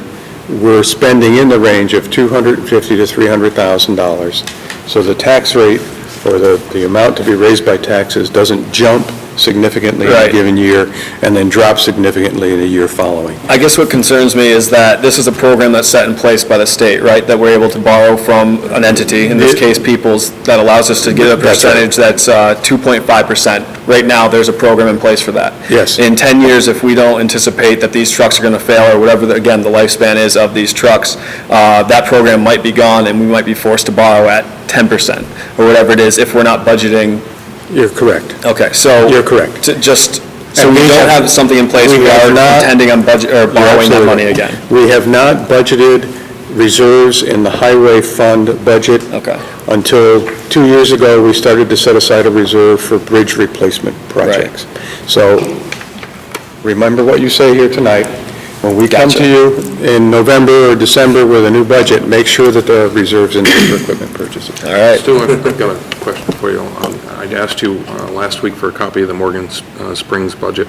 we're spending in the range of $250,000 to $300,000. So the tax rate, or the amount to be raised by taxes, doesn't jump significantly in a given year and then drop significantly in the year following. I guess what concerns me is that this is a program that's set in place by the state, right? That we're able to borrow from an entity, in this case Peoples, that allows us to get a percentage that's 2.5%. Right now, there's a program in place for that. Yes. In 10 years, if we don't anticipate that these trucks are going to fail, or whatever, again, the lifespan is of these trucks, that program might be gone, and we might be forced to borrow at 10%, or whatever it is, if we're not budgeting. You're correct. Okay, so. You're correct. So we don't have something in place, we are intending on borrowing that money again. We have not budgeted reserves in the highway fund budget. Okay. Until 2 years ago, we started to set aside a reserve for bridge replacement projects. So remember what you say here tonight. When we come to you in November or December with a new budget, make sure that there are reserves in there for equipment purchases. All right. Stu, I've got a question for you. I'd asked you last week for a copy of the Morgan Springs budget,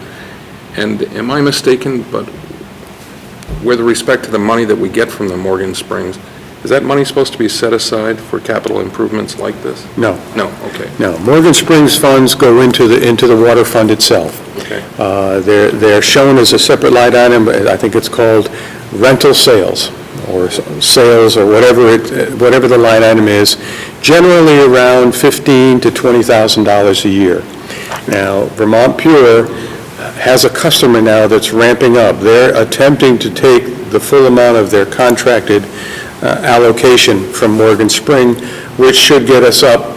and am I mistaken, but with respect to the money that we get from the Morgan Springs, is that money supposed to be set aside for capital improvements like this? No. No, okay. No, Morgan Springs funds go into the water fund itself. Okay. They're shown as a separate line item. I think it's called rental sales, or sales, or whatever the line item is, generally around $15,000 to $20,000 a year. Now, Vermont Pure has a customer now that's ramping up. They're attempting to take the full amount of their contracted allocation from Morgan Spring, which should get us up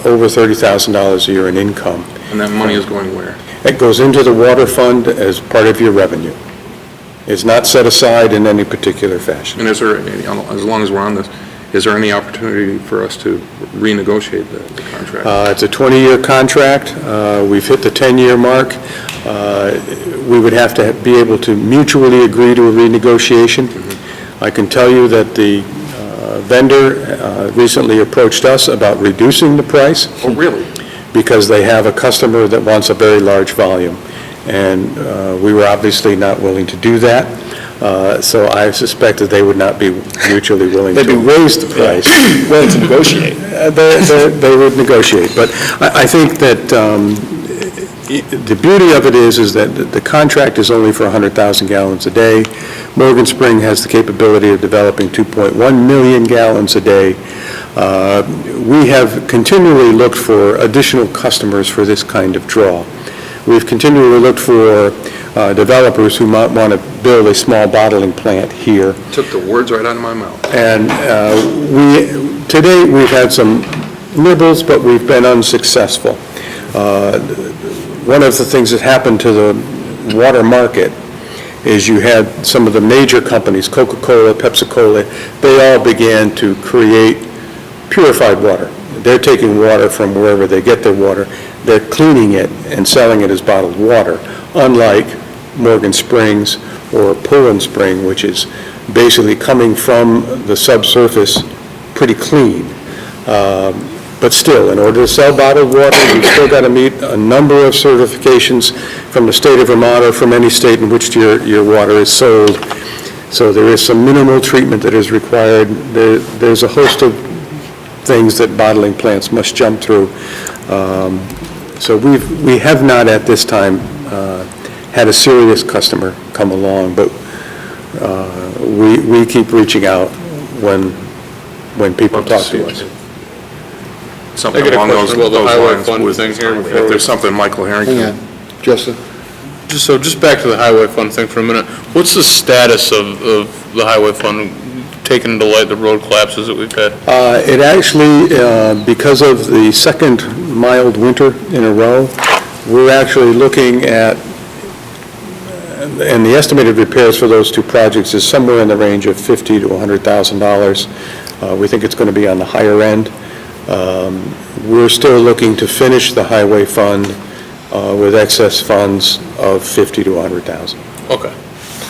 over $30,000 a year in income. And that money is going where? It goes into the water fund as part of your revenue. It's not set aside in any particular fashion. And is there, as long as we're on this, is there any opportunity for us to renegotiate the contract? It's a 20-year contract. We've hit the 10-year mark. We would have to be able to mutually agree to a renegotiation. I can tell you that the vendor recently approached us about reducing the price. Oh, really? Because they have a customer that wants a very large volume. And we were obviously not willing to do that. So I suspect that they would not be mutually willing to raise the price. Willing to negotiate. They would negotiate. But I think that the beauty of it is that the contract is only for 100,000 gallons a day. Morgan Spring has the capability of developing 2.1 million gallons a day. We have continually looked for additional customers for this kind of draw. We've continually looked for developers who might want to build a small bottling plant here. Took the words right out of my mouth. And to date, we've had some nibbles, but we've been unsuccessful. One of the things that happened to the water market is you had some of the major companies, Coca-Cola, Pepsi-Cola, they all began to create purified water. They're taking water from wherever they get their water, they're cleaning it and selling it as bottled water, unlike Morgan Springs or Poland Spring, which is basically coming from the subsurface pretty clean. But still, in order to sell bottled water, you've still got to meet a number of certifications from the state of Vermont or from any state in which your water is sold. So there is some minimal treatment that is required. There's a host of things that bottling plants must jump through. So we have not at this time had a serious customer come along, but we keep reaching out when people talk to us. Something I got a along those question about the highway lines fund with- thing here If before we- there's something Michael Harrington. Hang on, Justin? Just back to the highway fund thing for a minute. What's the status of the highway fund, taking into light the road collapses that we've had? It actually, because of the second mild winter in a row, we're actually looking at, and the estimated repairs for those two projects is somewhere in the range of $50,000 to $100,000. We think it's going to be on the higher end. We're still looking to finish the highway fund with excess funds of $50,000 to $100,000. Okay,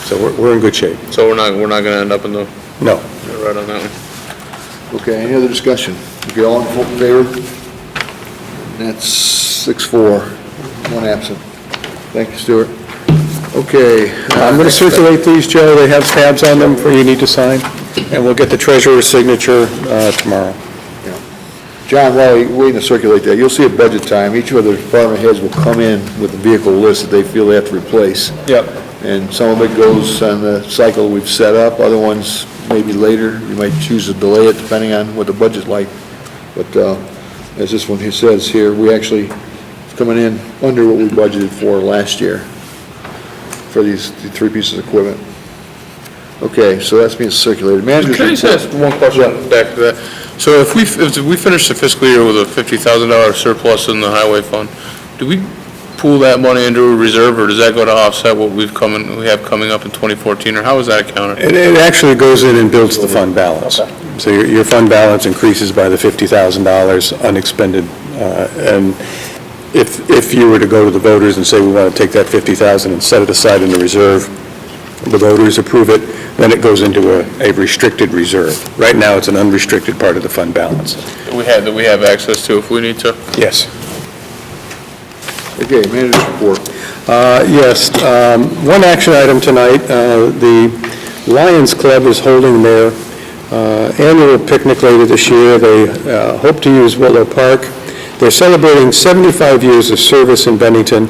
So we're in good shape. so we're not going to end up in the, No. right on that one. Okay, any other discussion? Okay, all in favor? That's 6-4, one absent. Thank you, Stuart. Okay. I'm going to circulate these, Joe. They have tabs on them for you need to sign, and we'll get the treasurer's signature tomorrow. John, while you're waiting to circulate that, you'll see at budget time, each of the department heads will come in with a vehicle list that they feel they have to replace. Yep. And some of it goes on the cycle we've set up, other ones maybe later. You might choose to delay it depending on what the budget's like. But as this one here says here, we actually, it's coming in under what we budgeted for last year for the three pieces of equipment. Okay, so that's being circulated. Manager's Can I just report. ask one question back to that? So if we finish the fiscal year with a $50,000 surplus in the highway fund, do we pool that money into a reserve, or does that go to offset what we have coming up in 2014, or how is that accounted? It actually goes in and builds the fund balance. So your fund balance increases by the $50,000 unexpended. And if you were to go to the voters and say, we want to take that $50,000 and set it aside in the reserve, the voters approve it, then it goes into a restricted reserve. Right now, it's an unrestricted part of the fund balance. That we have access to if we need to? Yes. Okay, manager's report. Yes, one action item tonight, the Lions Club is holding their annual picnic later this year. They hope to use Willow Park. They're celebrating 75 years of service in Bennington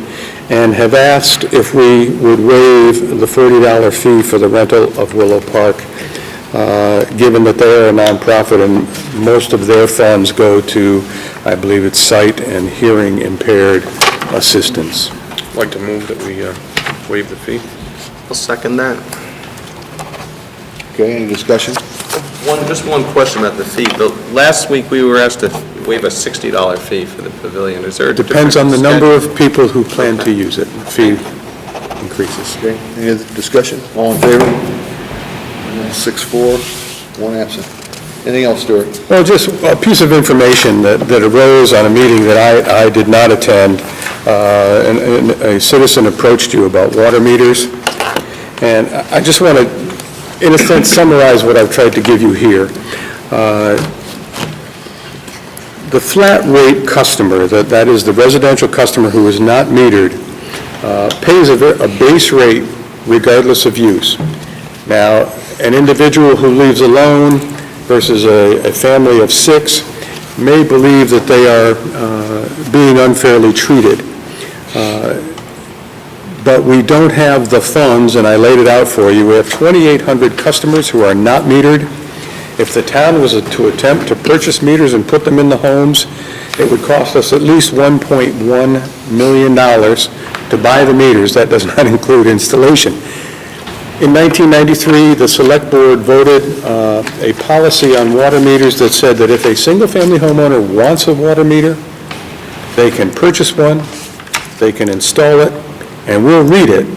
and have asked if we would waive the $40 fee for the rental of Willow Park, given that they are a nonprofit and most of their funds go to, I believe it's sight and hearing impaired assistance. I'd like to move that we waive the fee. I'll second that. Okay, any discussion? Just one question about the fee. Last week, we were asked to waive a $60 fee for the pavilion. Is there a Depends on the different number of people who plan to use it. Fee increases. Okay, any other discussion? All in favor? 6-4, one absent. Anything else, Stuart? Well, just a piece of information that arose on a meeting that I did not attend. And a citizen approached you about water meters. And I just want to, in a sense, summarize what I've tried to give you here. The flat rate customer, that is the residential customer who is not metered, pays a base rate regardless of use. Now, an individual who lives alone versus a family of 6 may believe that they are being unfairly treated. But we don't have the funds, and I laid it out for you. We have 2,800 customers who are not metered. If the town was to attempt to purchase meters and put them in the homes, it would cost us at least $1.1 million to buy the meters. That does not include installation. In 1993, the Select Board voted a policy on water meters that said that if a single-family homeowner wants a water meter, they can purchase one, they can install it, and we'll read it,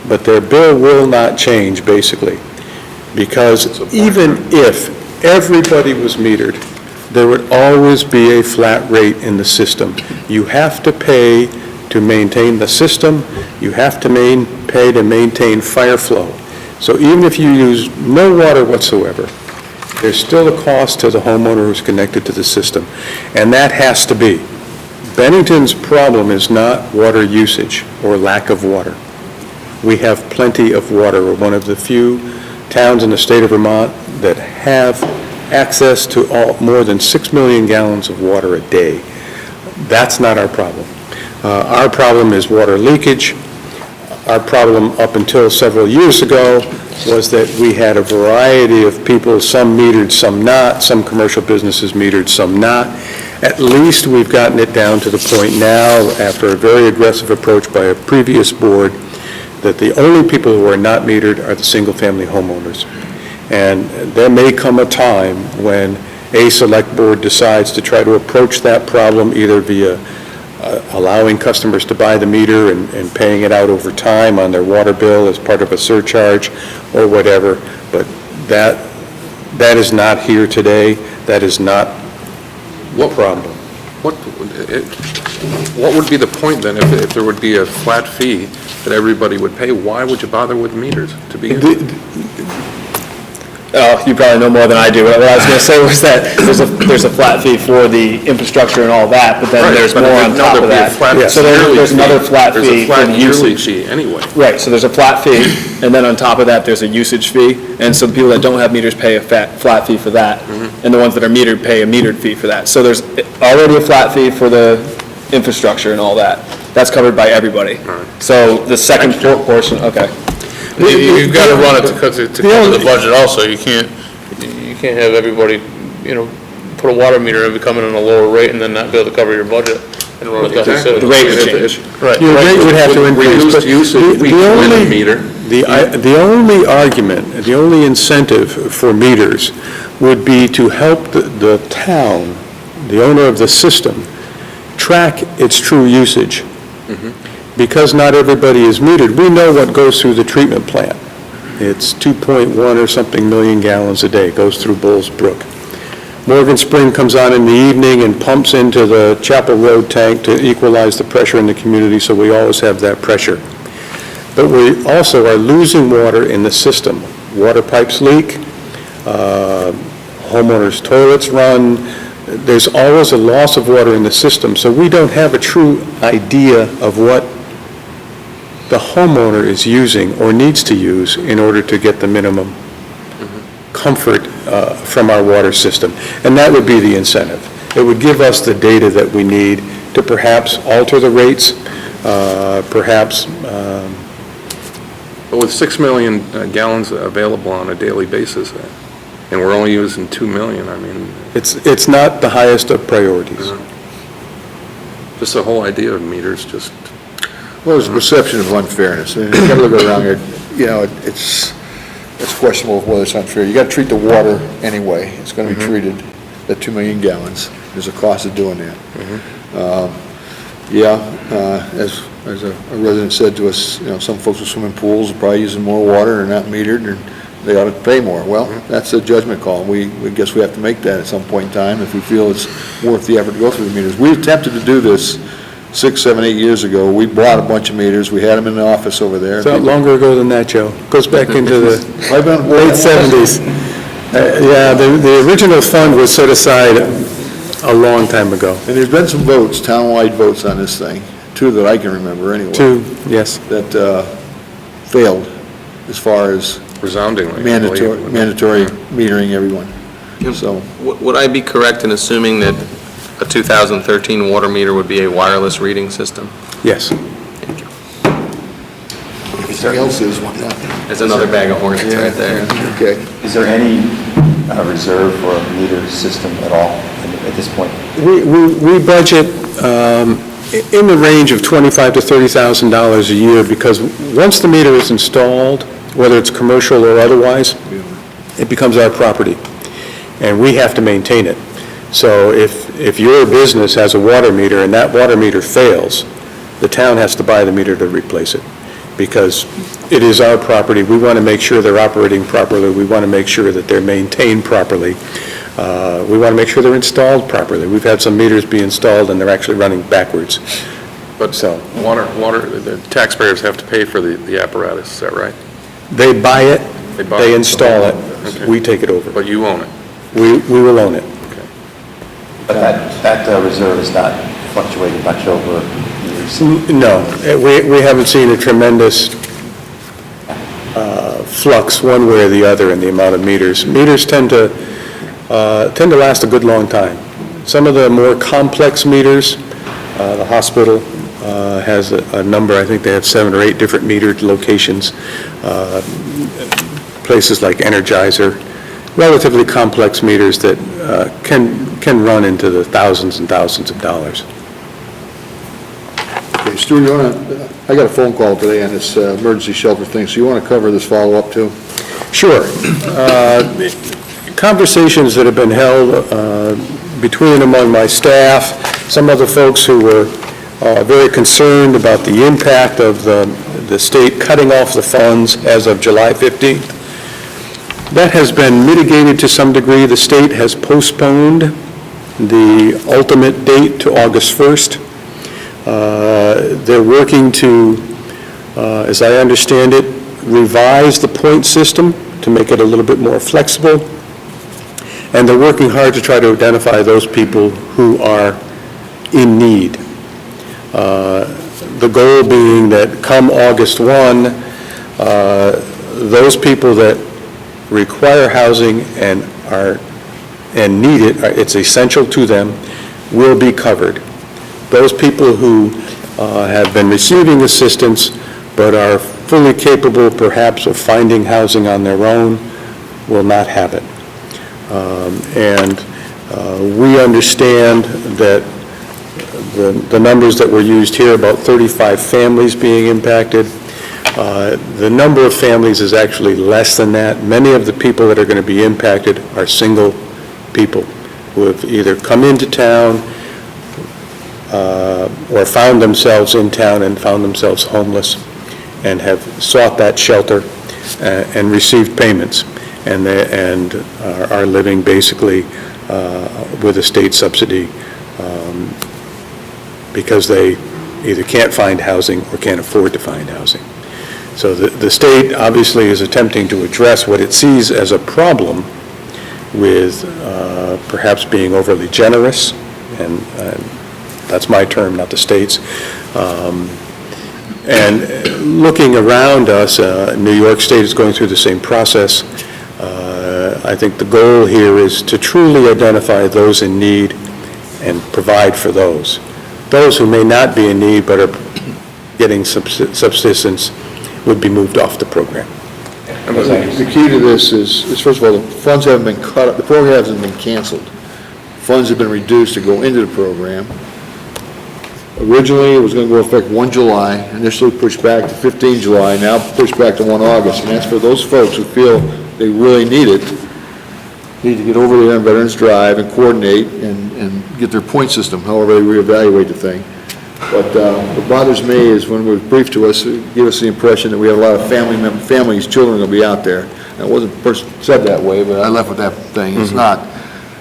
but their bill will not change, basically. Because even if everybody was metered, there would always be a flat rate in the system. You have to pay to maintain the system. You have to pay to maintain fire flow. So even if you use no water whatsoever, there's still a cost to the homeowner who's connected to the system. And that has to be. Bennington's problem is not water usage or lack of water. We have plenty of water. We're one of the few towns in the state of Vermont that have access to more than 6 million gallons of water a day. That's not our problem. Our problem is water leakage. Our problem up until several years ago was that we had a variety of people, some metered, some not, some commercial businesses metered, some not. At least we've gotten it down to the point now, after a very aggressive approach by a previous board, that the only people who are not metered are the single-family homeowners. And there may come a time when a select board decides to try to approach that problem either via allowing customers to buy the meter and paying it out over time on their water bill as part of a surcharge or whatever, but that is not here today. That is not the problem. What would be the point then if there would be a flat fee that everybody would pay? Why would you bother with meters to begin with? You probably know more than I do. What I was going to say was that there's a flat fee for the infrastructure and all that, but then Right, there's but more there'd on top of that. So there's another flat fee There's a flat for the yearly usage. fee anyway. Right, so there's a flat fee, and then on top of that, there's a usage fee, and so the people that don't have meters pay a flat fee for that, and the ones that are metered pay a metered fee for that. So there's already a flat fee for the infrastructure and all that. That's covered by everybody. So the second portion, okay. You've got to run it to cover the budget also. You can't have everybody, put a water meter and be coming in a lower rate and then not be able to cover your budget. And run it deficit. The rate would change. Right. Your rate would have to increase. Reduced but usage, we with a meter. The only argument, the only incentive for meters would be to help the town, the owner of the system, track its true usage. Because not everybody is metered, we know what goes through the treatment plant. It's 2.1 or something million gallons a day, goes through Bulls Brook. Morgan Spring comes on in the evening and pumps into the Chapel Road tank to equalize the pressure in the community, so we always have that pressure. But we also are losing water in the system. Water pipes leak, homeowners' toilets run. There's always a loss of water in the system, so we don't have a true idea of what the homeowner is using or needs to use in order to get the minimum comfort from our water system. And that would be the incentive. It would give us the data that we need to perhaps alter the rates, perhaps... But with 6 million gallons available on a daily basis, and we're only using 2 million, I mean... It's not the highest of priorities. Just the whole idea of meters, just... Well, there's a perception of unfairness. And you got to look around here, it's questionable whether it's unfair. You got to treat the water anyway. It's going to be treated at 2 million gallons. There's a cost of doing that. As a resident said to us, some folks with swimming pools are probably using more water and not metered, and they ought to pay more. Well, that's a judgment call. We guess we have to make that at some point in time if we feel it's worth the effort to go through the meters. We attempted to do this 6, 7, 8 years ago. We bought a bunch of meters. We had them in the office over there. It's not longer ago than that, Joe. Goes back into the late 70s. Yeah, the original fund was set aside a long time ago. And there's been some votes, townwide votes on this thing, two that I can remember anyway. Two, yes. That failed as far as Resoundingly. mandatory metering everyone. So, Would I be correct in assuming that a 2013 water meter would be a wireless reading system? Yes. everything else is, why not? There's another bag of hornets right there. Okay. Is there any reserve for a meter system at all at this point? We budget in the range of $25,000 to $30,000 a year, because once the meter is installed, whether it's commercial or otherwise, it becomes our property, and we have to maintain it. So if your business has a water meter and that water meter fails, the town has to buy the meter to replace it, because it is our property. We want to make sure they're operating properly. We want to make sure that they're maintained properly. We want to make sure they're installed properly. We've had some meters be installed and they're actually running backwards. But the taxpayers have to pay for the apparatus, is that right? They buy it, They buy they it, install it, Okay. we take it over. But you own it? We will own it. But that reserve is not fluctuating much over years? No, we haven't seen a tremendous flux one way or the other in the amount of meters. Meters tend to last a good long time. Some of the more complex meters, the hospital has a number, I think they have 7 or 8 different metered locations. Places like Energizer, relatively complex meters that can run into the thousands and thousands of dollars. Okay, Stuart, you want to, I got a phone call today on this emergency shelter thing, so you want to cover this follow-up too? Sure. Conversations that have been held between and among my staff, some other folks who were very concerned about the impact of the state cutting off the funds as of July 15th. That has been mitigated to some degree. The state has postponed the ultimate date to August 1st. They're working to, as I understand it, revise the point system to make it a little bit more flexible. And they're working hard to try to identify those people who are in need. The goal being that come August 1, those people that require housing and need it, it's essential to them, will be covered. Those people who have been receiving assistance but are fully capable perhaps of finding housing on their own will not have it. And we understand that the numbers that were used here, about 35 families being impacted, the number of families is actually less than that. Many of the people that are going to be impacted are single people who have either come into town or found themselves in town and found themselves homeless and have sought that shelter and received payments and are living basically with a state subsidy because they either can't find housing or can't afford to find housing. So the state obviously is attempting to address what it sees as a problem with perhaps being overly generous, and that's my term, not the state's. And looking around us, New York State is going through the same process. I think the goal here is to truly identify those in need and provide for those. Those who may not be in need but are getting subsistence would be moved off the program. The key to this is first of all, the funds haven't been cut, the program hasn't been canceled. Funds have been reduced to go into the program. Originally, it was going to go effect 1 July, initially pushed back to 15 July, now pushed back to 1 August. And that's for those folks who feel they really need it, need to get over there on Veterans Drive and coordinate and get their point system, however they reevaluate the thing. But what bothers me is when it was briefed to us, it gave us the impression that we have a lot of families, children will be out there. And it wasn't said that way, but I left with that thing. It's not.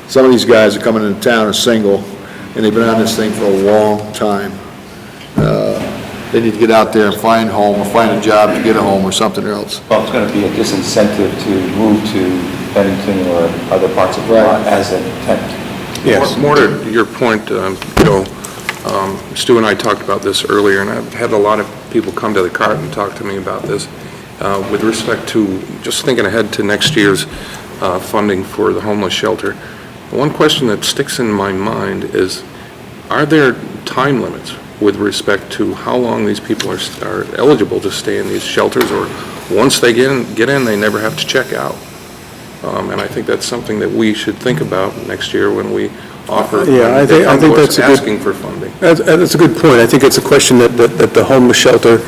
Some of these guys are coming into town are single, and they've been on this thing for a long time. They need to get out there and find a home or find a job to get a home or something else. Well, it's going to be a disincentive to move to Bennington or other parts of Vermont as an intent. Yes. More to your point, Joe, Stu and I talked about this earlier, and I've had a lot of people come to the cart and talk to me about this with respect to just thinking ahead to next year's funding for the homeless shelter. One question that sticks in my mind is, are there time limits with respect to how long these people are eligible to stay in these shelters, or once they get in, they never have to check out? And I think that's something that we should think about next year when we offer, Yeah, I think that's a good, asking for funding. that's a good point. I think it's a question that the homeless shelter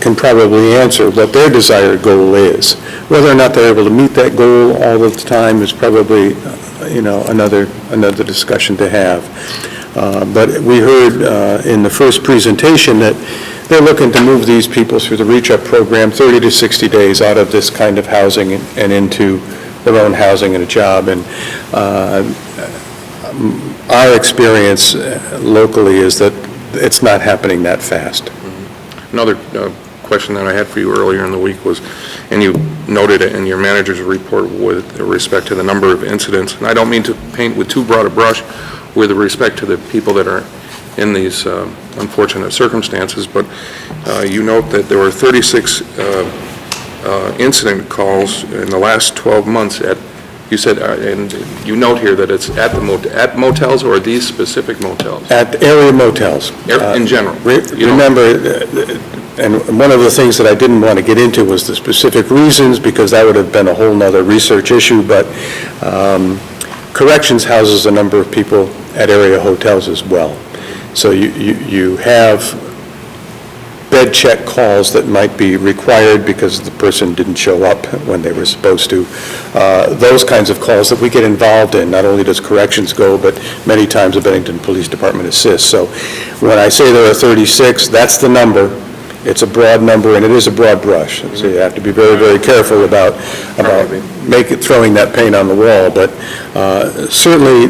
can probably answer, what their desired goal is. Whether or not they're able to meet that goal all of the time is probably, another discussion to have. But we heard in the first presentation that they're looking to move these people through the Reach Up program 30 to 60 days out of this kind of housing and into their own housing and a job. And our experience locally is that it's not happening that fast. Another question that I had for you earlier in the week was, and you noted it in your manager's report with respect to the number of incidents, and I don't mean to paint with too broad a brush with respect to the people that are in these unfortunate circumstances, but you note that there were 36 incident calls in the last 12 months at, you said, and you note here that it's at at motels or these specific motels? At area motels. In general? Remember, and one of the things that I didn't want to get into was the specific reasons, because that would have been a whole nother research issue, but corrections houses a number of people at area hotels as well. So you have bed check calls that might be required because the person didn't show up when they were supposed to. Those kinds of calls that we get involved in. Not only does corrections go, but many times the Bennington Police Department assists. So when I say there are 36, that's the number. It's a broad number, and it is a broad brush. So you have to be very, very careful about throwing that paint on the wall. But certainly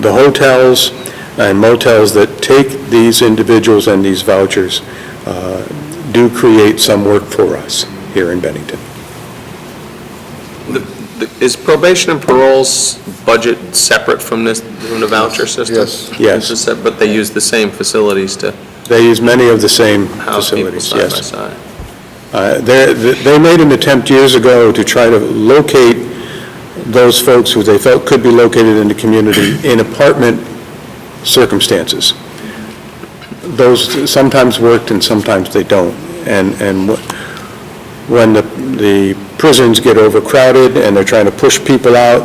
the hotels and motels that take these individuals and these vouchers do create some work for us here in Bennington. Is probation and parole's budget separate from the voucher system? Yes. It's but they use the same facilities to They use many of the same house people facilities, side by yes. side. They made an attempt years ago to try to locate those folks who they felt could be located in the community in apartment circumstances. Those sometimes worked and sometimes they don't. And when the prisons get overcrowded and they're trying to push people out,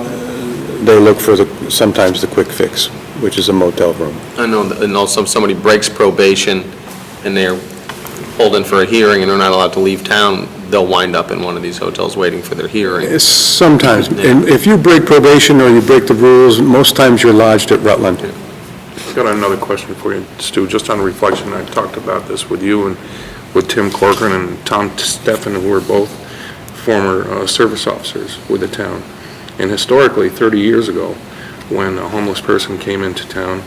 they look for sometimes the quick fix, which is a motel room. I know, and also if somebody breaks probation and they're pulled in for a hearing and they're not allowed to leave town, they'll wind up in one of these hotels waiting for their hearing. Sometimes. And if you break probation or you break the rules, most times you're lodged at Rutland. I've got another question for you, Stu, just on reflection. I talked about this with you and with Tim Corcoran and Tom Steffen, who were both former service officers with the town. And historically, 30 years ago, when a homeless person came into town,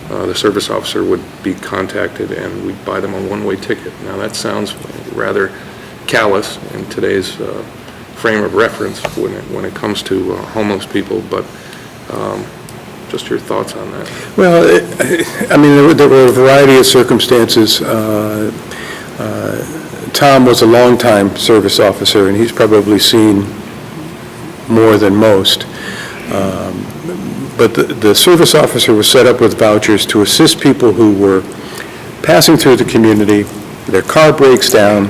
the service officer would be contacted and we'd buy them a one-way ticket. Now that sounds rather callous in today's frame of reference when it comes to homeless people, but just your thoughts on that. Well, I mean, there were a variety of circumstances. Tom was a longtime service officer, and he's probably seen more than most. But the service officer was set up with vouchers to assist people who were passing through the community. Their car breaks down.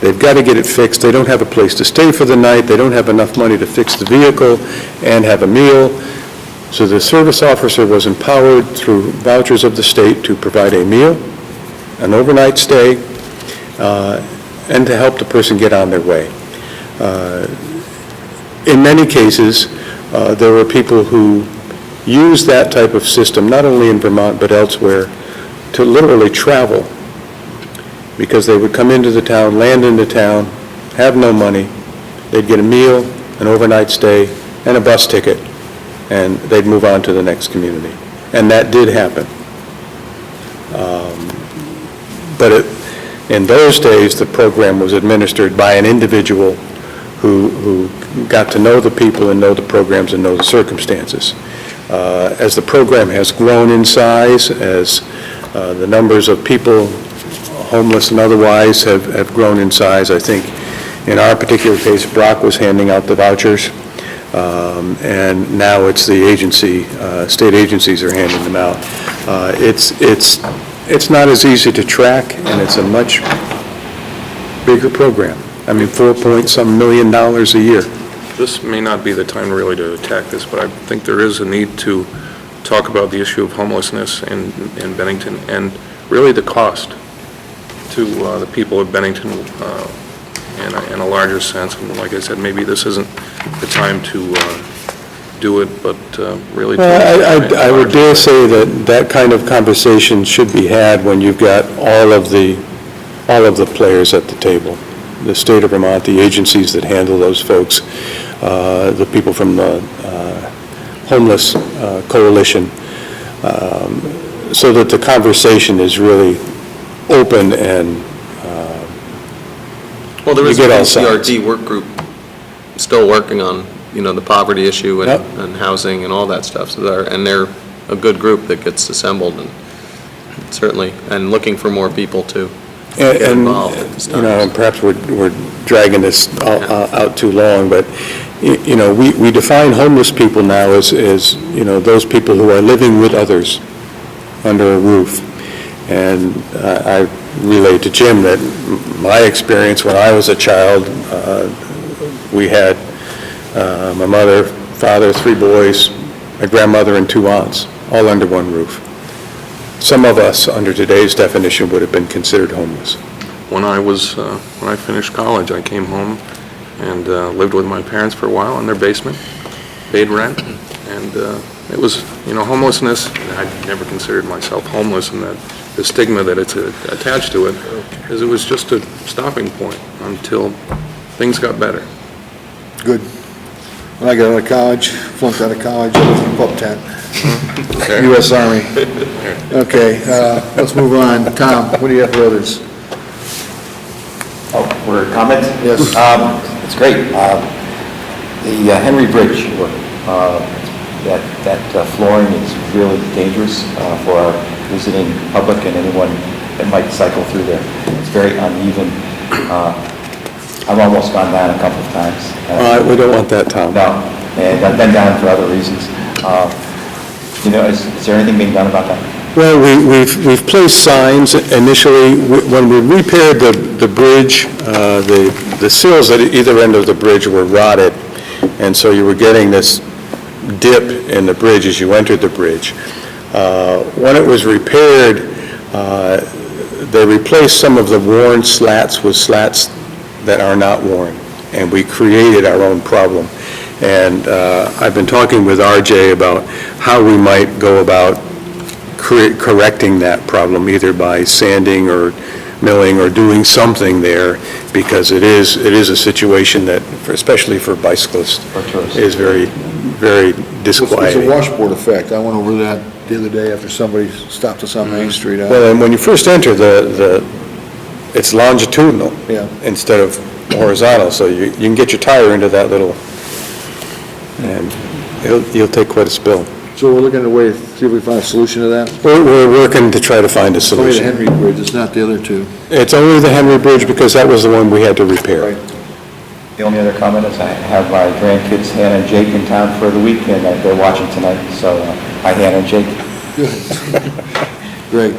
They've got to get it fixed. They don't have a place to stay for the night. They don't have enough money to fix the vehicle and have a meal. So the service officer was empowered through vouchers of the state to provide a meal, an overnight stay, and to help the person get on their way. In many cases, there were people who used that type of system, not only in Vermont but elsewhere, to literally travel, because they would come into the town, land in the town, have no money, they'd get a meal, an overnight stay, and a bus ticket, and they'd move on to the next community. And that did happen. But in those days, the program was administered by an individual who got to know the people and know the programs and know the circumstances. As the program has grown in size, as the numbers of people, homeless and otherwise, have grown in size, I think in our particular case, Brock was handing out the vouchers, and now it's the agency, state agencies are handing them out. It's not as easy to track, and it's a much bigger program. I mean, $4-point-some million a year. This may not be the time really to attack this, but I think there is a need to talk about the issue of homelessness in Bennington and really the cost to the people of Bennington in a larger sense. And like I said, maybe this isn't the time to do it, but really. I would dare say that kind of conversation should be had when you've got all of the players at the table. The state of Vermont, the agencies that handle those folks, the people from the Homeless Coalition, so that the conversation is really open and Well, there is you a get all sides. CRD work group still working on, the poverty issue and, Yep. and housing and all that stuff. So they're a good group that gets assembled and certainly, and looking for more people to get involved at this time. And perhaps we're dragging this out too long, but, we define homeless people now as those people who are living with others under a roof. And I relayed to Jim that my experience when I was a child, we had my mother, father, 3 boys, my grandmother, and 2 aunts, all under one roof. Some of us, under today's definition, would have been considered homeless. When I finished college, I came home and lived with my parents for a while in their basement, paid rent, and it was, homelessness. I never considered myself homeless, and that the stigma that it's attached to it, because it was just a stopping point until things got better. Good. When I got out of college, flunked out of college, I lived in a pup tent. U.S. Army. Okay, let's move on. Tom, what do you have for others? Oh, for comments? Yes. It's great. The Henry Bridge, that flooring is really dangerous for our visiting public and anyone that might cycle through there. It's very uneven. I've almost gone down a couple of times. We don't want that, Tom. No, and I've been down for other reasons. Is there anything being done about that? Well, we've placed signs initially. When we repaired the bridge, the sills at either end of the bridge were rotted, and so you were getting this dip in the bridge as you entered the bridge. When it was repaired, they replaced some of the worn slats with slats that are not worn, and we created our own problem. And I've been talking with RJ about how we might go about correcting that problem, either by sanding or milling or doing something there, because it is a situation that, especially for bicyclists, is very, very disquieting. It's a washboard effect. I went over that the other day after somebody stopped us on Main Street. Well, and when you first enter, it's longitudinal instead of horizontal, so you can get your tire into that little, and you'll take quite a spill. So we're looking at a way to see if we find a solution to that? We're working to try to find a It's only the solution. Henry Bridge, it's not the other two. It's only the Henry Bridge because that was the one we had to repair. The only other comment is I have my grandkids, Hannah and Jake, in town for the week, and they're watching tonight, so hi, Hannah and Jake. Great.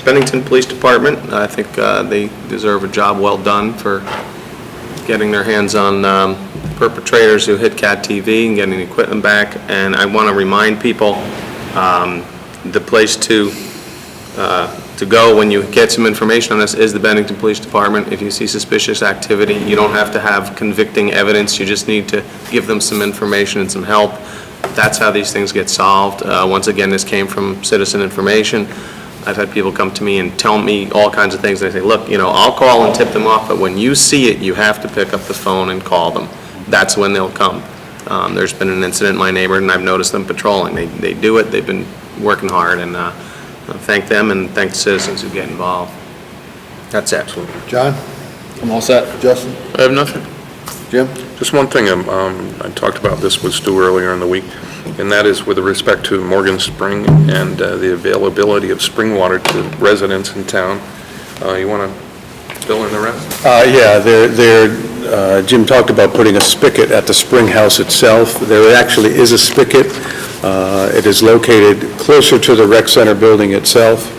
Bennington Police Department, I think they deserve a job well done for getting their hands on perpetrators who hit CAT TV and getting the equipment back. And I want to remind people, the place to go when you get some information on this is the Bennington Police Department. If you see suspicious activity, you don't have to have convicting evidence, you just need to give them some information and some help. That's how these things get solved. Once again, this came from citizen information. I've had people come to me and tell me all kinds of things, and I say, look, I'll call and tip them off, but when you see it, you have to pick up the phone and call them. That's when they'll come. There's been an incident in my neighborhood, and I've noticed them patrolling. They do it, they've been working hard, and thank them and thank the citizens who get involved. That's absolutely. John? I'm all set. Justin? I have nothing. Jim? Just one thing, I talked about this with Stu earlier in the week, and that is with respect to Morgan Spring and the availability of spring water to residents in town. You want to fill in the rest? Jim talked about putting a spigot at the spring house itself. There actually is a spigot. It is located closer to the rec center building itself,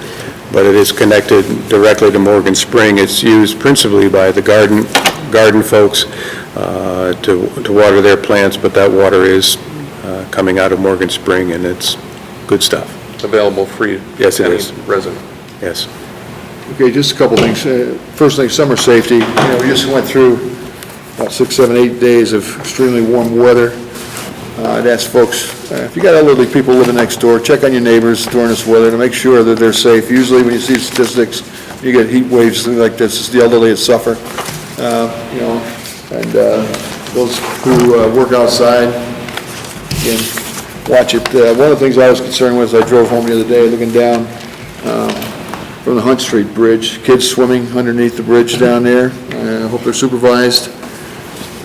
but it is connected directly to Morgan Spring. It's used principally by the garden folks to water their plants, but that water is coming out of Morgan Spring, and it's good stuff. It's available free Yes, to it any is. resident. Yes. Okay, just a couple things. First thing, summer safety. We just went through about 6, 7, 8 days of extremely warm weather. I'd ask folks, if you got elderly people living next door, check on your neighbors during this weather to make sure that they're safe. Usually when you see statistics, you get heat waves, things like this, it's the elderly that suffer. And those who work outside, again, watch it. One of the things I was concerned with, I drove home the other day, looking down from the Hunt Street Bridge, kids swimming underneath the bridge down there. I hope they're supervised.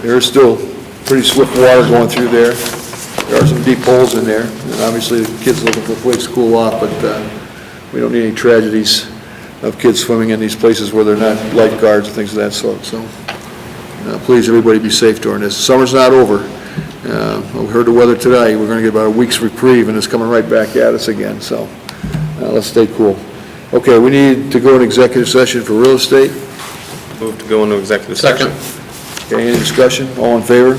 There's still pretty swift water going through there. There are some deep holes in there, and obviously the kids are looking for a place to cool off, but we don't need any tragedies of kids swimming in these places where they're not lifeguards and things of that sort. So please, everybody be safe during this. Summer's not over. We heard the weather today. We're going to get about a week's reprieve, and it's coming right back at us again, so let's stay cool. Okay, we need to go in executive session for real estate. Move to go into executive session. Okay, any discussion? All in favor?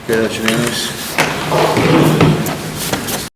Okay, that's unanimous.